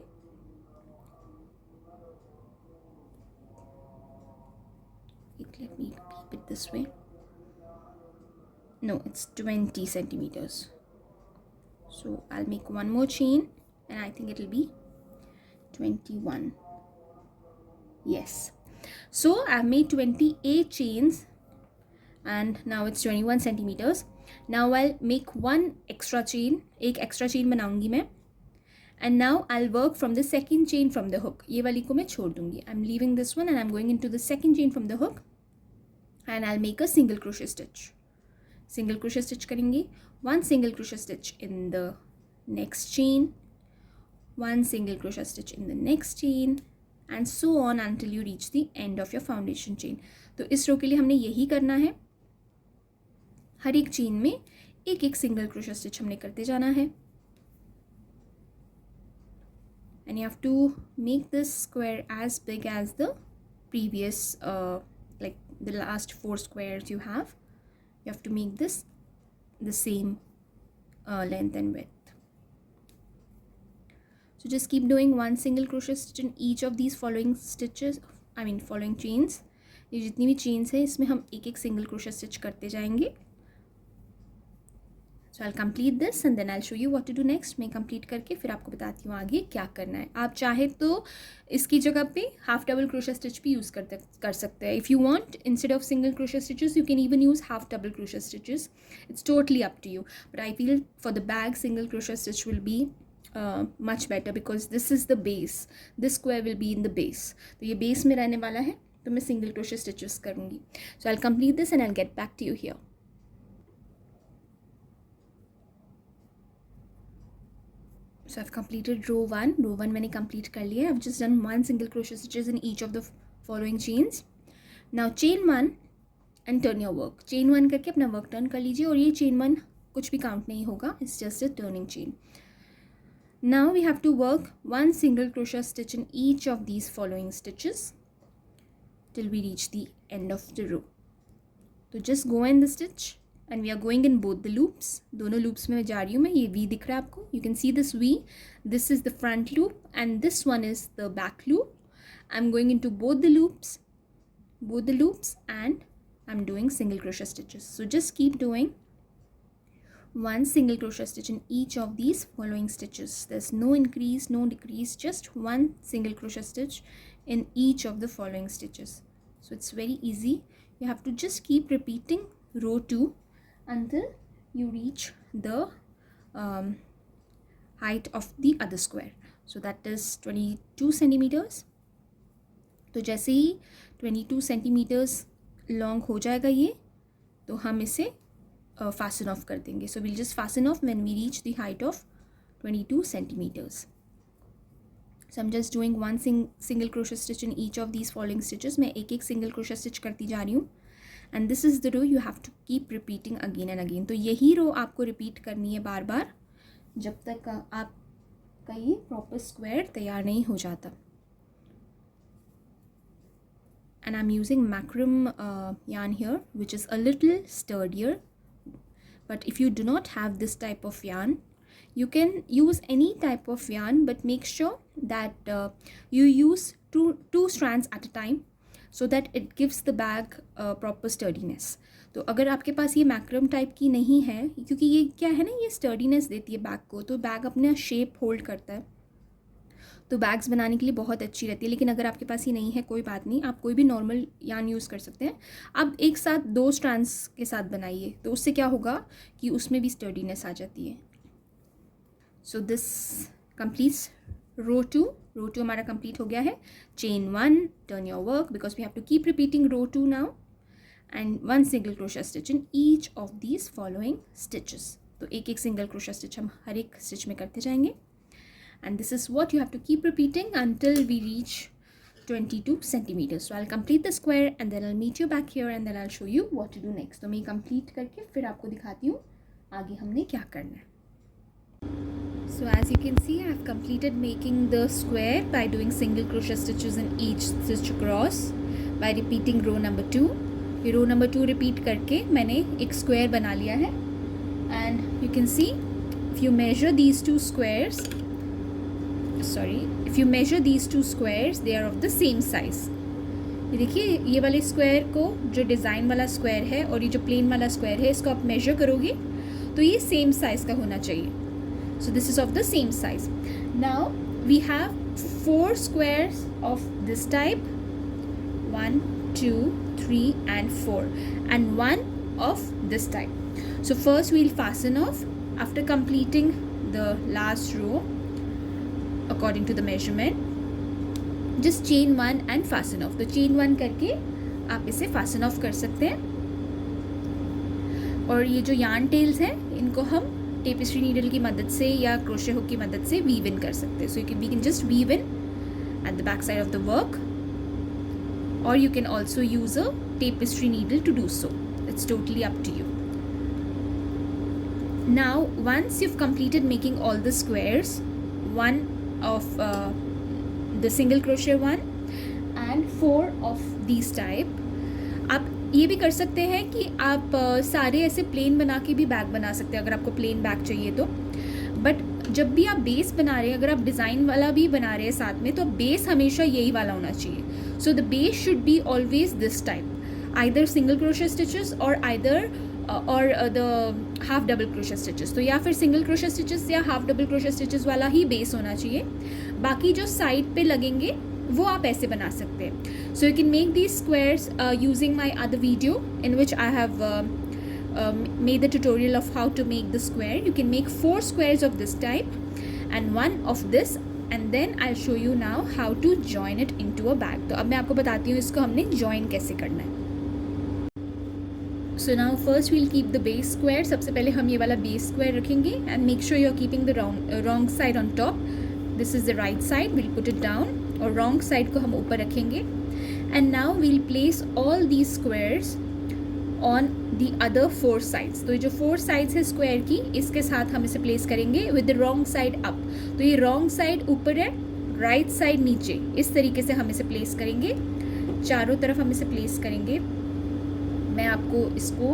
S1: Let me keep it this way. No, it's 20 centimeters. So I'll make one more chain, and I think it'll be 21. Yes. So I've made 28 chains, and now it's 21 centimeters. Now I'll make one extra chain. एक extra chain बनाऊंगी मैं, and now I'll work from the second chain from the hook. ये वाली को मैं छोड़ दूंगी. I'm leaving this one, and I'm going into the second chain from the hook, and I'll make a single crochet stitch. Single crochet stitch करेंगे. One single crochet stitch in the next chain, one single crochet stitch in the next chain, and so on until you reach the end of your foundation chain. तो इस रो के लिए हमने यही करना है. हर एक चेन में एक एक सिंगल क्रोशे स्टिच हमने करते जाना है. And you have to make this square as big as the previous like the last 4 squares you have. You have to make this the same length and width. So just keep doing one single crochet stitch in each of these following stitches, following chains. ये जितनी भी chains है इसमें हम एक एक single crochet stitch करते जाएंगे. So I complete this and then I show you what to do next. मैं कंप्लीट करके फिर आपको बताती हूँ आगे क्या करना है. आप चाहे तो इसकी जगह पे हाफ डबल क्रोशे स्टिच भी यूज़ कर सकते हैं. If you want instead of single crochet stitches you can even use half double crochet stitches. It's totally up to you, but I feel for the bag single crochet stitch will be much better because this is the base. This square will be in the base. तो ये base में रहने वाला है, तो मैं single crochet stitches करूँगी. So I'll complete this and I'll get back to you here. So I've completed row 1. Row 1 मैंने complete कर लिया है. I've just done 1 single crochet stitches in each of the following chains. Now chain 1 and turn your work. Chain 1 करके अपना work turn कर लीजिए और ये chain 1 कुछ भी count नहीं होगा. It's just a turning chain. Now we have to work 1 single crochet stitch in each of these following stitches till we reach the end of the row. So just go in the stitch and we are going in both the loops. दोनों loops में मैं जा रही हूँ मैं. ये V दिख रहा है आपको. You can see this V. This is the front loop and this one is the back loop. I'm going into both the loops and I'm doing single crochet stitches. So just keep doing 1 single crochet stitch in each of these following stitches. There's no increase, no decrease, just 1 single crochet stitch in each of the following stitches. So it's very easy. You have to just keep repeating row 2 until you reach the height of the other square. So that is 22 centimeters. तो जैसे ही 22 centimeters long हो जाएगा ये, तो हम इसे fasten off कर देंगे. So we'll just fasten off when we reach the height of 22 centimeters. So I'm just doing 1 single crochet stitch in each of these following stitches. मैं एक एक single crochet stitch करती जा रही हूँ. And this is the row you have to keep repeating again and again. तो यही row आपको repeat करनी है बार बार जब तक आपका ये proper square तैयार नहीं हो जाता. And I'm using macram yarn here, which is a little sturdier. But if you do not have this type of yarn, you can use any type of yarn, but make sure that you use two strands at a time so that it gives the bag proper sturdiness. तो अगर आपके पास ये Markram type की नहीं है, क्योंकि ये क्या है ना, ये स्टर्डीनेस देती है बैग को, तो बैग अपना शेप होल्ड करता है, तो बैग्स बनाने के लिए बहुत अच्छी रहती है. लेकिन अगर आपके पास ये नहीं है, कोई बात नहीं, आप कोई भी नॉर्मल यार्न यूज़ कर सकते हैं. आप एक साथ 2 स्ट्रैंड्स के साथ बनाइए, तो उससे क्या होगा कि उसमें भी स्टर्डीनेस आ जाती है. सो दिस कंप्लीट्स रो 2. रो 2 हमारा कंप्लीट हो गया है. Chain 1, turn your work because we have to keep repeating row 2 now, and 1 single crochet stitch in each of these following stitches. तो एक एक सिंगल क्रोशे स्टिच हम हर एक स्टिच में करते जाएंगे. And this is what you have to keep repeating until we reach 22 centimeters. So I'll complete the square and then I'll meet you back here and then I'll show you what to do next. तो मैं complete करके फिर आपको दिखाती हूँ आगे हमने क्या करना है. So as you can see, I've completed making the square by doing single crochet stitches in each stitch across by repeating row number 2. ये row number 2 repeat करके मैंने एक square बना लिया है. And you can see if you measure these two squares, if you measure these two squares, they are of the same size. ये देखिए, ये वाले स्क्वायर को, जो डिज़ाइन वाला स्क्वायर है और ये जो प्लेन वाला स्क्वायर है, इसको आप मेजर करोगे तो ये सेम साइज़ का होना चाहिए. So this is of the same size. Now we have 4 squares of this type, 1 2 3 and 4, and 1 of this type. So first we'll fasten off after completing the last row according to the measurement. Just chain 1 and fasten off. तो chain 1 करके आप इसे fasten off कर सकते हैं. और ये जो yarn tails हैं, इनको हम tapestry needle की मदद से या crochet hook की मदद से weave in कर सकते हैं. So we can just weave in at the back side of the work, or you can also use a tapestry needle to do so. It's totally up to you. Now once you've completed making all the squares, 1 of the single crochet one and 4 of these type, आप ये भी कर सकते हैं कि आप सारे ऐसे प्लेन बना के भी बैग बना सकते हैं अगर आपको प्लेन बैग चाहिए तो. बट जब भी आप बेस बना रहे हैं, अगर आप डिज़ाइन वाला भी बना रहे हैं साथ में, तो बेस हमेशा यही वाला होना चाहिए. So the base should be always this type, either single crochet stitches और आइदर और the half double crochet stitches, तो या फिर सिंगल क्रोशे स्टिचेस या हाफ डबल क्रोशे स्टिचेस वाला ही बेस होना चाहिए. बाकी जो साइड पे लगेंगे वो आप ऐसे बना सकते हैं. So you can make these squares using my other video in which I have made the tutorial of how to make the square. You can make 4 squares of this type and 1 of this, and then I'll show you now how to join it into a bag. तो अब मैं आपको बताती हूँ इसको हमने join कैसे करना है. So now first we'll keep the base square. सबसे पहले हम ये वाला base square रखेंगे and make sure you're keeping the wrong side on top. This is the right side. We'll put it down और wrong side को हम ऊपर रखेंगे. And now we'll place all these squares on the other 4 sides. तो ये जो 4 sides है square की, इसके साथ हम इसे place करेंगे with the wrong side up. तो ये wrong side ऊपर है, right side नीचे, इस तरीके से हम इसे place करेंगे. चारों तरफ हम इसे place करेंगे. मैं आपको इसको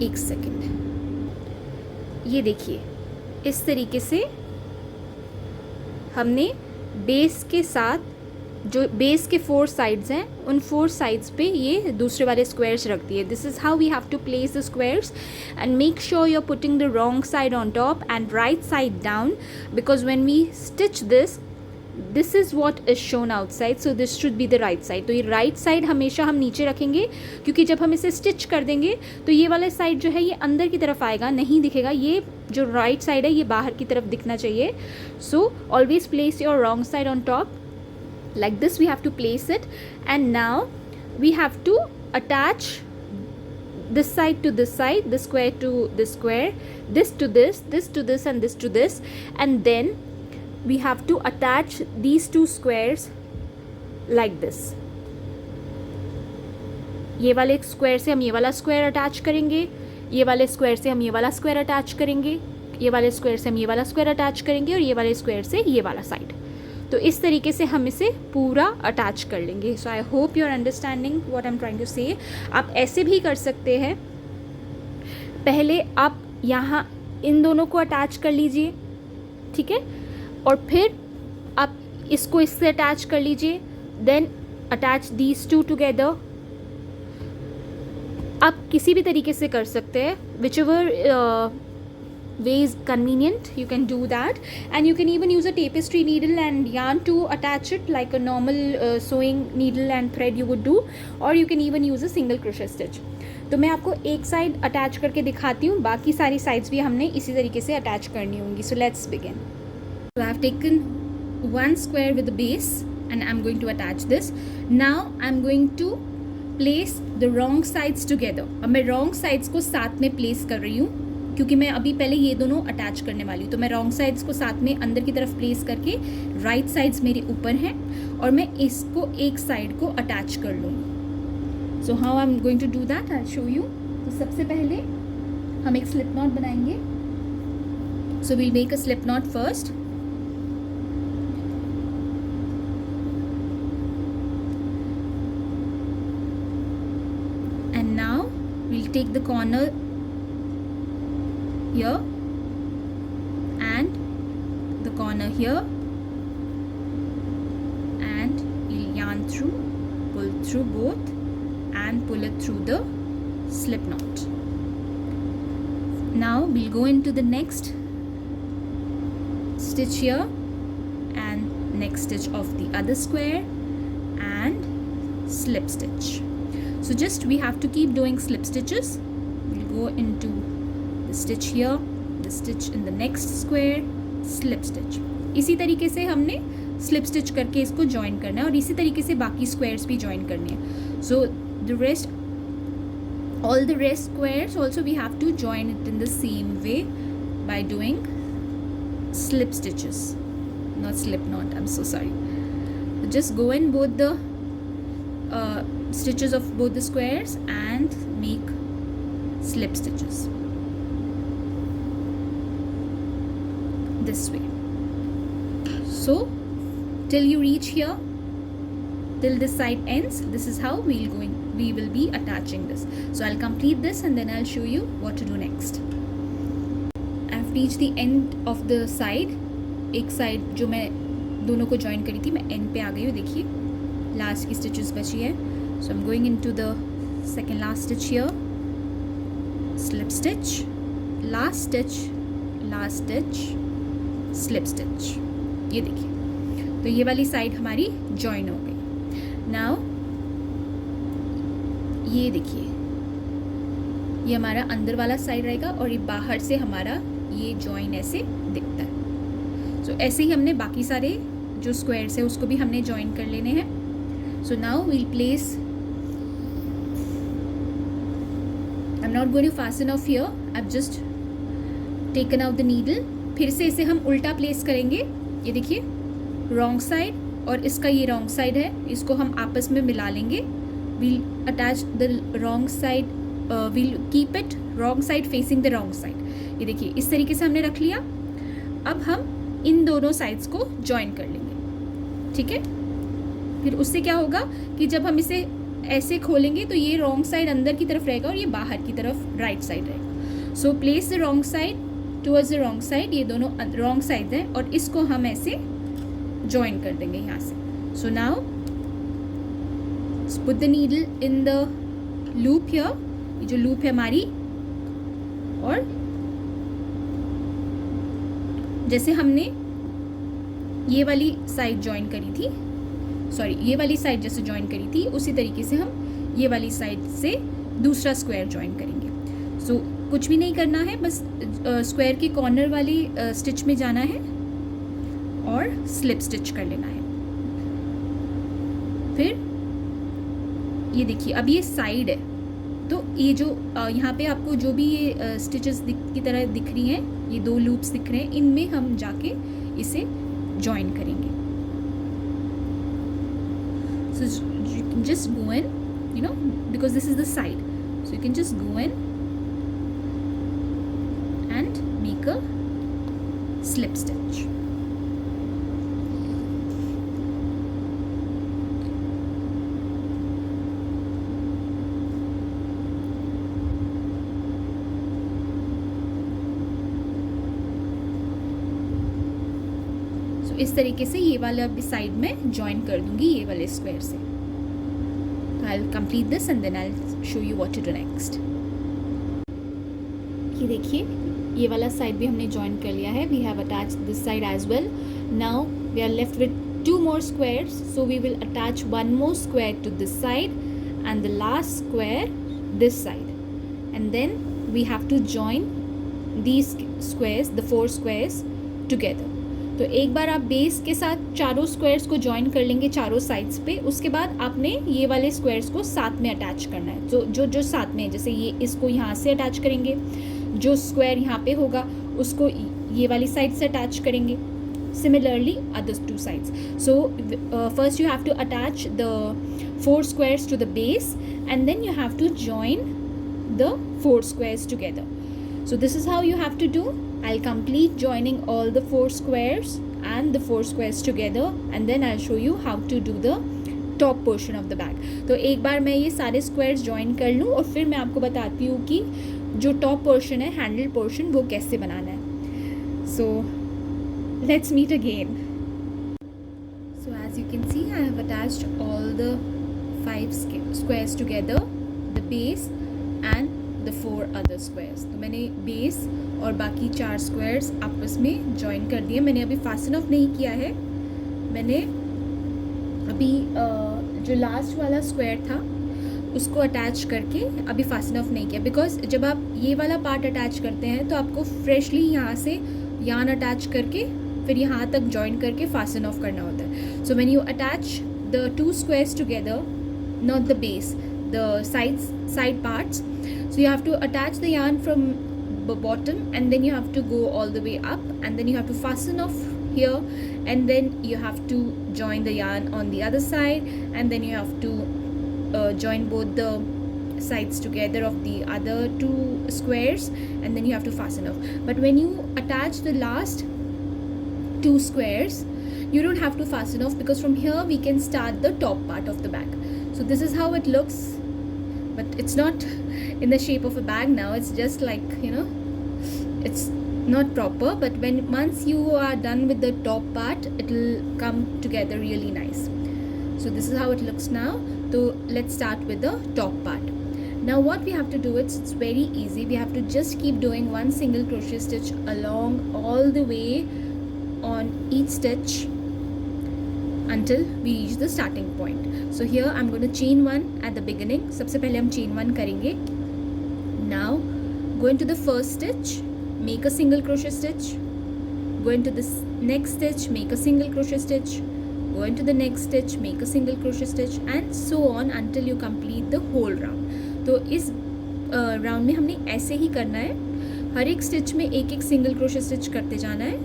S1: 1 सेकेंड, ये देखिए इस तरीके से हमने बेस के साथ जो बेस के 4 साइड्स हैं उन 4 साइड्स पे ये दूसरे वाले स्क्वायर्स रख दिए. This is how we have to place the squares and make sure you are putting the wrong side on top and right side down, because when we stitch this is what is shown outside, so this should be the right side. तो ये right side हमेशा हम नीचे रखेंगे, क्योंकि जब हम इसे स्टिच कर देंगे तो ये वाला साइड जो है ये अंदर की तरफ आएगा, नहीं दिखेगा. ये जो राइट साइड है ये बाहर की तरफ दिखना चाहिए. So always place your wrong side on top. Like this we have to place it, and now we have to attach this side to this side, this square to this square, this to this, this to this, and this to this, and then we have to attach these 2 squares like this. ये वाले square से हम ये वाला square attach करेंगे, ये वाले square से हम ये वाला स्क्वायर अटैच करेंगे, ये वाले स्क्वायर से हम ये वाला स्क्वायर अटैच करेंगे, और ये वाले स्क्वायर से ये वाला साइड. तो इस तरीके से हम इसे पूरा अटैच कर लेंगे. So I hope you are understanding what I am trying to say. आप ऐसे भी कर सकते हैं, पहले आप यहाँ इन दोनों को अटैच कर लीजिए, ठीक है, और फिर आप इसको इससे अटैच कर लीजिए, देन अटैच दीज 2 टुगेदर. आप किसी भी तरीके से कर सकते हैं, which ever way is convenient, you can do that. And you can even use a tapestry needle and yarn to attach it like a normal sewing needle and thread you would do, or you can even use a single crochet stitch. तो मैं आपको एक side attach करके दिखाती हूँ, बाकी सारी sides भी हमने इसी तरीके से अटैच करनी होंगी. So let's begin. So I have taken 1 square with the base and I'm going to attach this. Now I'm going to place the wrong sides together. अब मैं wrong sides को साथ में place कर रही हूँ, क्योंकि मैं अभी पहले ये दोनों अटैच करने वाली हूँ. तो मैं रॉन्ग साइड्स को साथ में अंदर की तरफ प्लेस करके राइट साइड्स मेरे ऊपर हैं, और मैं इसको एक साइड को अटैच कर लूँगी. So how I am going to do that, I show you. तो सबसे पहले हम एक स्लिप नॉट बनाएंगे. So we'll make a slip knot first. And now we'll take the corner here and the corner here, and you'll yarn through, pull through both and pull it through the slip knot. Now we'll go into the next stitch here and next stitch of the other square and slip stitch. So just we have to keep doing slip stitches. We'll go into stitch here, the stitch in the next square, slip stitch. इसी तरीके से हमने slip stitch करके इसको join करना है, और इसी तरीके से बाकी squares भी join करने हैं. So the rest, all the rest squares also we have to join it in the same way by doing slip stitches, not slip knot. I'm so sorry. Just go in both the stitches of both the squares and make slip stitches. This way. So till you reach here, till this side ends, this is how we will be attaching this. So I'll complete this and then I'll show you what to do next. I've reached the end of the side. एक side जो मैं दोनों को join करी थी, मैं end पे आ गई हूँ. देखिए last की stitches बची है. So I'm going into the second last stitch here slip stitch, last stitch, last stitch, slip stitch. ये देखिए, तो ये वाली साइड हमारी जॉइन हो गई. नाउ ये देखिए, ये हमारा अंदर वाला साइड रहेगा और ये बाहर से हमारा ये जॉइन ऐसे दिखता है. सो ऐसे ही हमने बाकी सारे जो स्क्वायर्स है उसको भी हमने जॉइन कर लेने हैं. So now we'll place, I am not going to fasten off here, I have just taken out the needle. फिर से इसे हम उल्टा प्लेस करेंगे. ये देखिए, रॉन्ग साइड और इसका ये रॉन्ग साइड है, इसको हम आपस में मिला लेंगे. We'll attach the wrong side, we'll keep it wrong side facing the wrong side. ये देखिए, इस तरीके से हमने रख लिया. अब हम इन दोनों साइड्स को जॉइन कर लेंगे. ठीक है, फिर उससे क्या होगा कि जब हम इसे ऐसे खोलेंगे तो ये रॉन्ग साइड अंदर की तरफ रहेगा और ये बाहर की तरफ राइट साइड रहेगा. So place the wrong side towards the wrong side. ये दोनों रॉन्ग साइड हैं और इसको हम ऐसे जॉइन कर देंगे यहाँ से. So now put the needle in the loop here. ये जो लूप है हमारी, और जैसे हमने ये वाली साइड ज्वाइन करी थी, सॉरी ये वाली साइड जैसे ज्वाइन करी थी, उसी तरीके से हम ये वाली साइड से दूसरा स्क्वायर ज्वाइन करेंगे. सो कुछ भी नहीं करना है, बस स्क्वायर के कॉर्नर वाली स्टिच में जाना है और स्लिप स्टिच कर लेना है. फिर ये देखिए, अब ये साइड है, तो ये जो यहाँ पे आपको जो भी ये स्टिचेस की तरह दिख रही हैं, ये दो लूप्स दिख रहे हैं, इनमें हम जाके इसे ज्वाइन करेंगे. So you can just go in, you know, because this is the side, so you can just go in and make a slip stitch. इस तरीके से ये वाला भी साइड में ज्वाइन कर दूंगी ये वाले स्क्वायर से. I will complete this and then I will show you what to do next. ये देखिए, ये वाला साइड भी हमने ज्वाइन कर लिया है. We have attached this side as well. Now we are left with 2 more squares, so we will attach 1 more square to this side and the last square this side, and then we have to join these squares, the 4 squares together. तो एक बार आप base के साथ चारों squares को join कर लेंगे चारों साइड्स पे. उसके बाद आपने ये वाले स्क्वायर्स को साथ में अटैच करना है, जो साथ में है. जैसे ये, इसको यहाँ से अटैच करेंगे, जो स्क्वायर यहाँ पे होगा उसको ये वाली साइड से अटैच करेंगे. Similarly other 2 sides. So first you have to attach the 4 squares to the base and then you have to join the 4 squares together. So this is how you have to do. I'll complete joining all the 4 squares and the 4 squares together and then I'll show you how to do the top portion of the bag. तो एक बार मैं ये सारे squares join कर लूँ और फिर मैं आपको बताती हूँ कि जो top portion है, handle portion, वो कैसे बनाना है. So let's meet again. So as you can see, I have attached all the 5 squares together, the base and the 4 other squares. तो मैंने बेस और बाकी 4 स्क्वायर्स आपस में ज्वाइन कर दिए. मैंने अभी फास्टन ऑफ नहीं किया है. मैंने अभी जो लास्ट वाला स्क्वायर था उसको अटैच करके अभी फास्टन ऑफ नहीं किया, बिकॉज जब आप ये वाला पार्ट अटैच करते हैं तो आपको फ्रेशली यहाँ से यार्न अटैच करके फिर यहाँ तक ज्वाइन करके फास्टन ऑफ करना होता है. So when you attach the 2 squares together, not the base, the side parts, so you have to attach the yarn from the bottom and then you have to go all the way up and then you have to fasten off here and then you have to join the yarn on the other side and then you have to join both the sides together of the other 2 squares and then you have to fasten off. But when you attach the last 2 squares, you don't have to fasten off because from here we can start the top part of the bag. So this is how it looks, but it's not in the shape of a bag now. It's just like, you know, it's not proper, but once you are done with the top part, it will come together really nice. So this is how it looks now. So let's start with the top part. Now what we have to do, it's very easy. We have to just keep doing one single crochet stitch along all the way on each stitch until we reach the starting point. So here I'm going to chain one at the beginning. सबसे पहले हम chain one करेंगे. Now go into the first stitch, make a single crochet stitch, go into the next stitch, make a single crochet stitch, go into the next stitch, make a single crochet stitch, and so on until you complete the whole round. तो इस round में हमने ऐसे ही करना है. हर एक stitch में एक एक सिंगल क्रोशे स्टिच करते जाना है,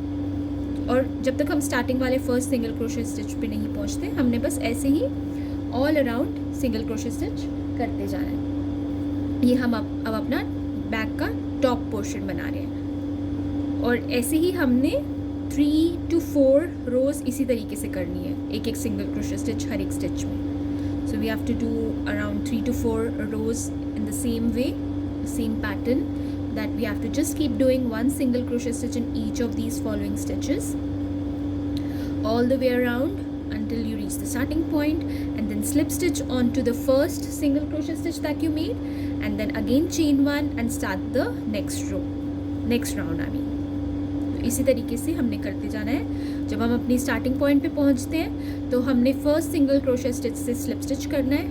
S1: और जब तक हम स्टार्टिंग वाले फर्स्ट सिंगल क्रोशे स्टिच पे नहीं पहुंचते, हमने बस ऐसे ही all around single crochet stitch करते जाना है. ये हम अब अपना बैक का टॉप पोर्शन बना रहे हैं, और ऐसे ही हमने 3 to 4 रोज़ इसी तरीके से करनी है, एक एक सिंगल क्रोशे स्टिच हर एक स्टिच में. So we have to do around 3 to 4 rows in the same way, same pattern, that we have to just keep doing one single crochet stitch in each of these following stitches all the way around until you reach the starting point, and then slip stitch onto the first single crochet stitch that you made, and then again chain one and start the next round I mean. इसी तरीके से हमने करते जाना है. जब हम अपनी स्टार्टिंग पॉइंट पे पहुंचते हैं तो हमने फर्स्ट सिंगल क्रोशे स्टिच से स्लिप स्टिच करना है,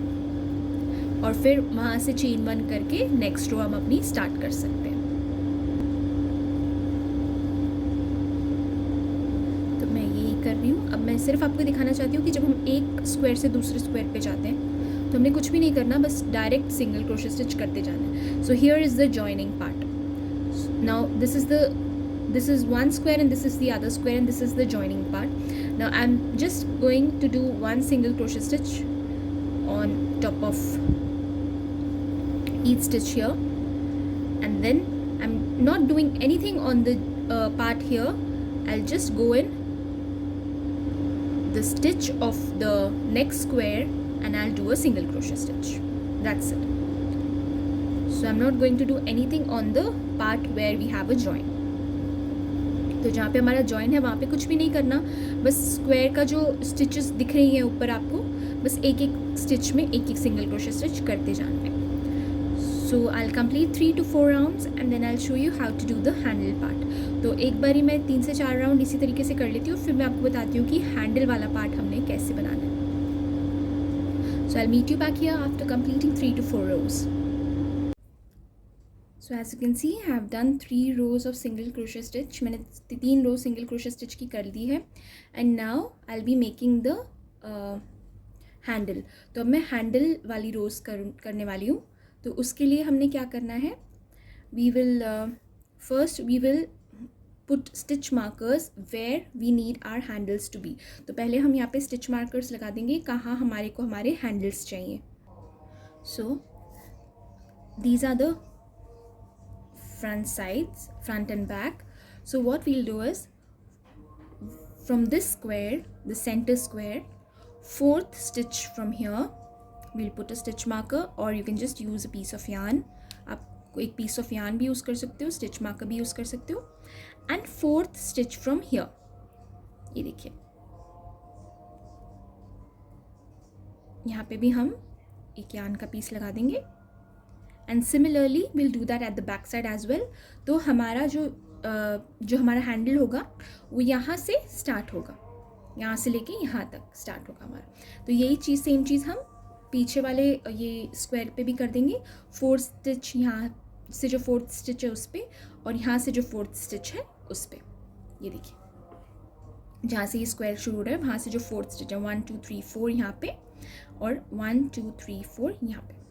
S1: और फिर वहाँ से चेन वन करके नेक्स्ट रो हम अपनी स्टार्ट कर सकते हैं. तो मैं यही कर रही हूँ. अब मैं सिर्फ आपको दिखाना चाहती हूँ कि जब हम एक स्क्वायर से दूसरे स्क्वायर पे जाते हैं तो हमने कुछ भी नहीं करना, बस डायरेक्ट सिंगल क्रोशे स्टिच करते जाना है. So here is the joining part. Now this is one square and this is the other square, and this is the joining part. Now I'm just going to do one single crochet stitch on top of each stitch here, and then I'm not doing anything on the part here. I'll just go in the stitch of the next square and I'll do a single crochet stitch. That's it. So I'm not going to do anything on the part where we have a join. तो जहाँ पे हमारा join है वहाँ पे कुछ भी नहीं करना, बस स्क्वायर का जो स्टिचेस दिख रही हैं ऊपर आपको, बस एक एक स्टिच में एक एक सिंगल क्रोशे स्टिच करते जाना है. So I will complete 3 to 4 rounds and then I will show you how to do the handle part. तो एक बारी मैं 3 से 4 राउंड इसी तरीके से कर लेती हूँ, फिर मैं आपको बताती हूँ कि हैंडल वाला पार्ट हमने कैसे बनाना है. So I will meet you back here after completing 3 to 4 rows. So as you can see, I have done 3 rows of single crochet stitch. मैंने 3 rows single crochet stitch की कर दी है, and now I'll be making the handle. तो अब मैं handle वाली rows करने वाली हूँ. तो उसके लिए हमने क्या करना है, we will put stitch markers where we need our handles to be. तो पहले हम यहाँ पे stitch markers लगा देंगे कहाँ हमारे को हमारे handles चाहिए. So these are the front sides, front and back. So what we'll do is, from this square, the center square, 4th stitch from here, we'll put a stitch marker, or you can just use a piece of yarn. आप एक piece of yarn भी use कर सकते हो, stitch marker भी use कर सकते हो. And 4th stitch from here, ये देखिए, यहाँ पे भी हम एक yarn का piece लगा देंगे. And similarly will do that at the back side as well. तो हमारा जो हमारा हैंडल होगा वो यहाँ से स्टार्ट होगा, यहाँ से लेके यहाँ तक स्टार्ट होगा हमारा. तो यही चीज़, सेम चीज़ हम पीछे वाले ये स्क्वायर पे भी कर देंगे. 4th स्टिच यहाँ से जो 4th स्टिच है उस पर, और यहाँ से जो 4th स्टिच है उस पर. ये देखिए, जहाँ से ये स्क्वायर शुरू हो रहा है वहाँ से जो 4th स्टिच है, 1 2 3 4 यहाँ पे, और 1 2 3 4 यहाँ पे.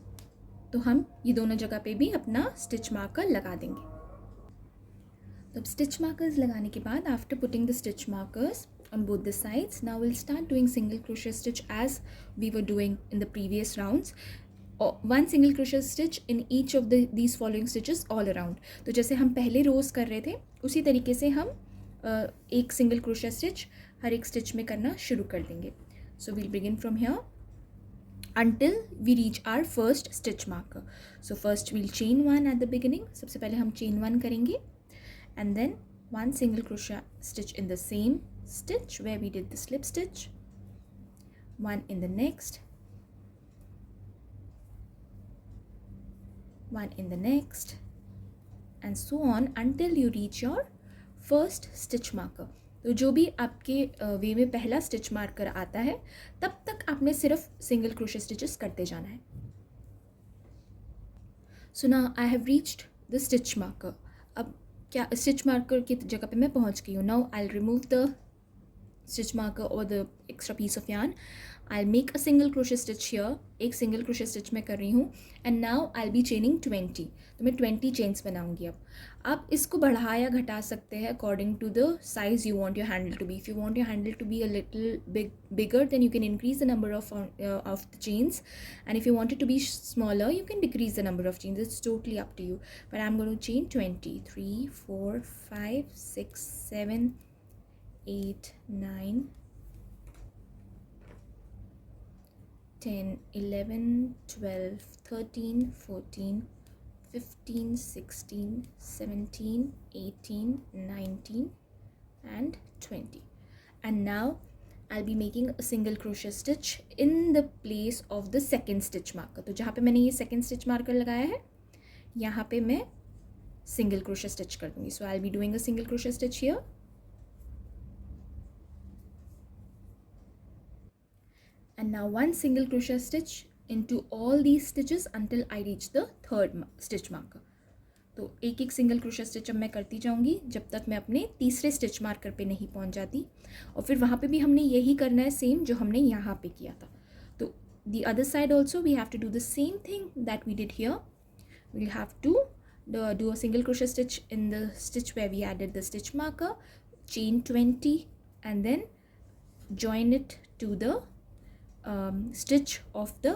S1: तो हम ये दोनों जगह पे भी अपना स्टिच मार्कर लगा देंगे. तो अब स्टिच मार्कर्स लगाने के बाद, after putting the stitch markers on both the sides, now we'll start doing single crochet stitch as we were doing in the previous rounds. One single crochet stitch in each of these following stitches all around. तो जैसे हम पहले रोज़ कर रहे थे उसी तरीके से हम एक सिंगल crochet stitch हर एक स्टिच में करना शुरू कर देंगे. So we'll begin from here until we reach our first stitch marker. So first we'll chain one at the beginning. सबसे पहले हम chain one करेंगे, and then one single crochet stitch in the same stitch where we did the slip stitch, one in the next, one in the next, and so on until you reach your first stitch marker. तो जो भी आपके वे में पहला stitch marker आता है तब तक आपने सिर्फ सिंगल क्रोशे स्टिचेस करते जाना है. सो now I have reached the stitch marker. अब क्या स्टिच मार्कर की जगह पे मैं पहुंच गई हूँ. Now I will remove the stitch marker or the extra piece of yarn. I'll make a single crochet stitch here. एक single crochet stitch मैं कर रही हूँ. And now I'll be chaining 20. तो मैं 20 chains बनाऊँगी अब. आप इसको बढ़ा या घटा सकते हैं according to the size you want your handle to be. If you want your handle to be a little bigger, then you can increase the number of the chains. And if you want it to be smaller, you can decrease the number of chains. It's totally up to you. But I'm going to chain 20. 3, 4, 5, 6, 7, 8, 9, 10, 11, 12, 13, 14, 15, 16, 17, 18, 19 and 20. And now I'll be making a single crochet stitch in the place of the second stitch marker. तो जहाँ पे मैंने ये second stitch marker लगाया है यहाँ पे मैं single crochet stitch कर दूँगी. So I'll be doing a single crochet stitch here. And now one single crochet stitch into all these stitches until I reach the third stitch marker. तो एक एक सिंगल क्रोशे स्टिच अब मैं करती जाऊंगी जब तक मैं अपने तीसरे स्टिच मार्कर पे नहीं पहुंच जाती. और फिर वहाँ पे भी हमने यही करना है सेम जो हमने यहाँ पे किया था. तो the other side also we have to do the same thing that we did here. We'll have to do a single crochet stitch in the stitch where we added the stitch marker, chain 20 and then join it to the stitch of the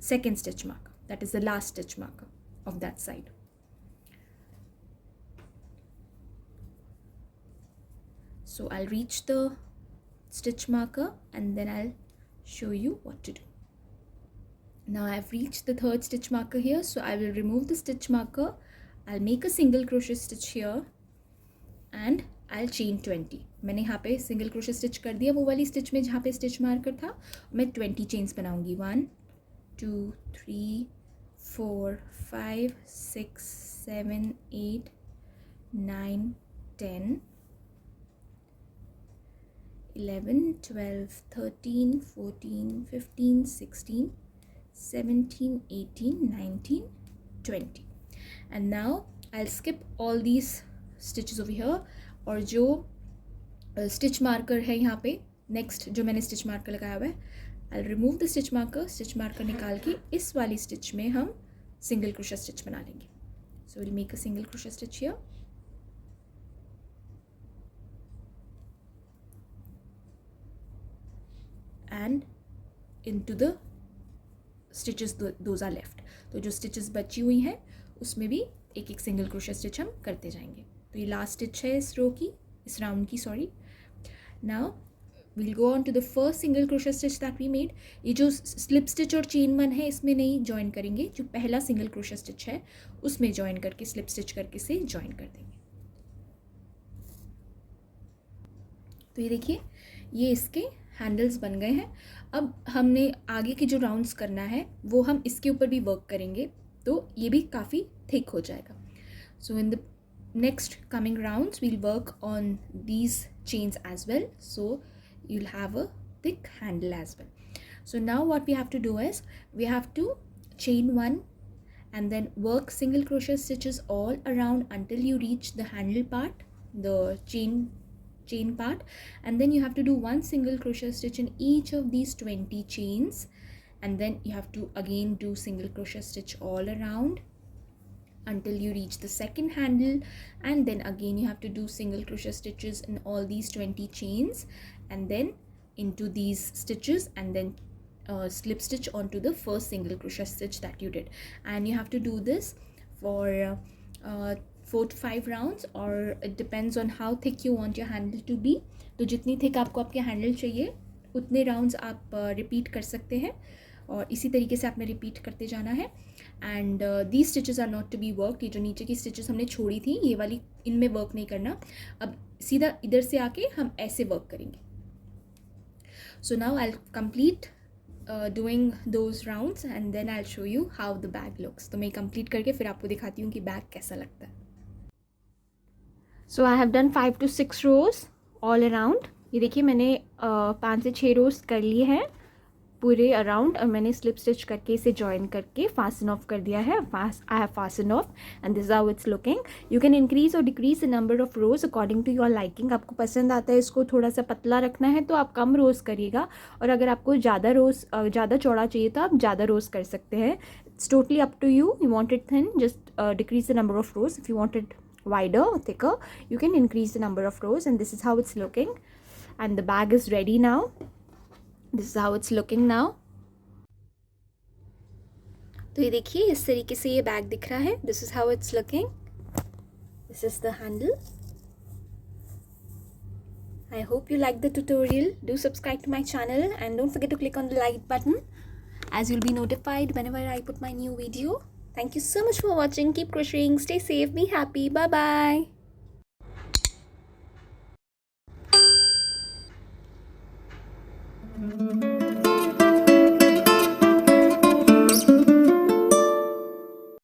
S1: second stitch marker, that is the last stitch marker of that side. So I'll reach the stitch marker and then I'll show you what to do. Now I've reached the third stitch marker here, so I will remove the stitch marker. I'll make a single crochet stitch here and I'll chain 20. मैंने यहाँ पे single crochet stitch कर दिया वो वाली stitch में जहाँ पे स्टिच मार्कर था. मैं 20 चेन्स बनाऊँगी. 1, 2, 3, 4, 5, 6, 7, 8, 9, 10, 11, 12, 13, 14, 15, 16, 17, 18, 19, 20. And now I'll skip all these stitches over here. और जो स्टिच मार्कर है यहाँ पे नेक्स्ट जो मैंने स्टिच मार्कर लगाया हुआ है, I remove the stitch marker निकाल के इस वाली स्टिच में हम सिंगल क्रोशे स्टिच बना लेंगे. So will make a single crochet stitch here and into the stitches those are left. तो जो स्टिचेस बची हुई हैं उसमें भी एक एक सिंगल क्रोशे स्टिच हम करते जाएंगे. तो ये लास्ट स्टिच है इस रो की, इस राउंड की, sorry. Now we'll go on to the first single crochet stitch that we made. ये जो स्लिप स्टिच और चेन 1 है इसमें नहीं ज्वाइन करेंगे, जो पहला सिंगल क्रोशे स्टिच है उसमें ज्वाइन करके स्लिप स्टिच करके से ज्वाइन कर देंगे. तो ये देखिए ये इसके हैंडल्स बन गए हैं. अब हमने आगे के जो राउंड्स करना है वो हम इसके ऊपर भी वर्क करेंगे तो ये भी काफ़ी थिक हो जाएगा. So in the next coming rounds we'll work on these chains as well, so you'll have a thick handle as well. So now what we have to do is we have to chain 1 and then work single crochet stitches all around until you reach the handle part, the chain part, and then you have to do one single crochet stitch in each of these 20 chains, and then you have to again do single crochet stitch all around until you reach the second handle, and then again you have to do single crochet stitches in all these 20 chains and then into these stitches and then slip stitch onto the first single crochet stitch that you did. And you have to do this for 4 to 5 rounds, or it depends on how thick you want your handle to be. तो जितनी thick आपको आपके handle चाहिए उतने rounds आप repeat कर सकते हैं और इसी तरीके से आपने रिपीट करते जाना है. And these stitches are not to be work. ये जो नीचे की स्टिचेस हमने छोड़ी थी ये वाली इनमें वर्क नहीं करना. अब सीधा इधर से आके हम ऐसे वर्क करेंगे. सो now I complete doing those rounds and then I'll show you how the bag looks. तो मैं complete करके फिर आपको दिखाती हूँ कि bag कैसा लगता है. So I have done 5 to 6 rows all around. ये देखिए मैंने 5 से 6 rows कर लिए हैं पूरे अराउंड और मैंने स्लिप स्टिच करके इसे जॉइन करके फास्टन ऑफ कर दिया है. I have fasten off and this how it's looking. You can increase or decrease the number of rows according to your liking. आपको पसंद आता है इसको थोड़ा सा पतला रखना है तो आप कम रोज़ करिएगा, और अगर आपको ज़्यादा चौड़ा चाहिए तो आप ज़्यादा रोज़ कर सकते हैं. It's totally up to you. You want it thin, just decrease the number of rows. If you want it wider or thicker, you can increase the number of rows. And this is how it's looking, and the bag is ready now. This is how it's looking now. तो ये देखिए इस तरीके से ये bag दिख रहा है. This is how it's looking. This is the handle. I hope you liked the tutorial. Do subscribe to my channel and don't forget to click on the like button, as you'll be notified whenever I put my new video. Thank you so much for watching. Keep crocheting, stay safe, be happy. Bye bye.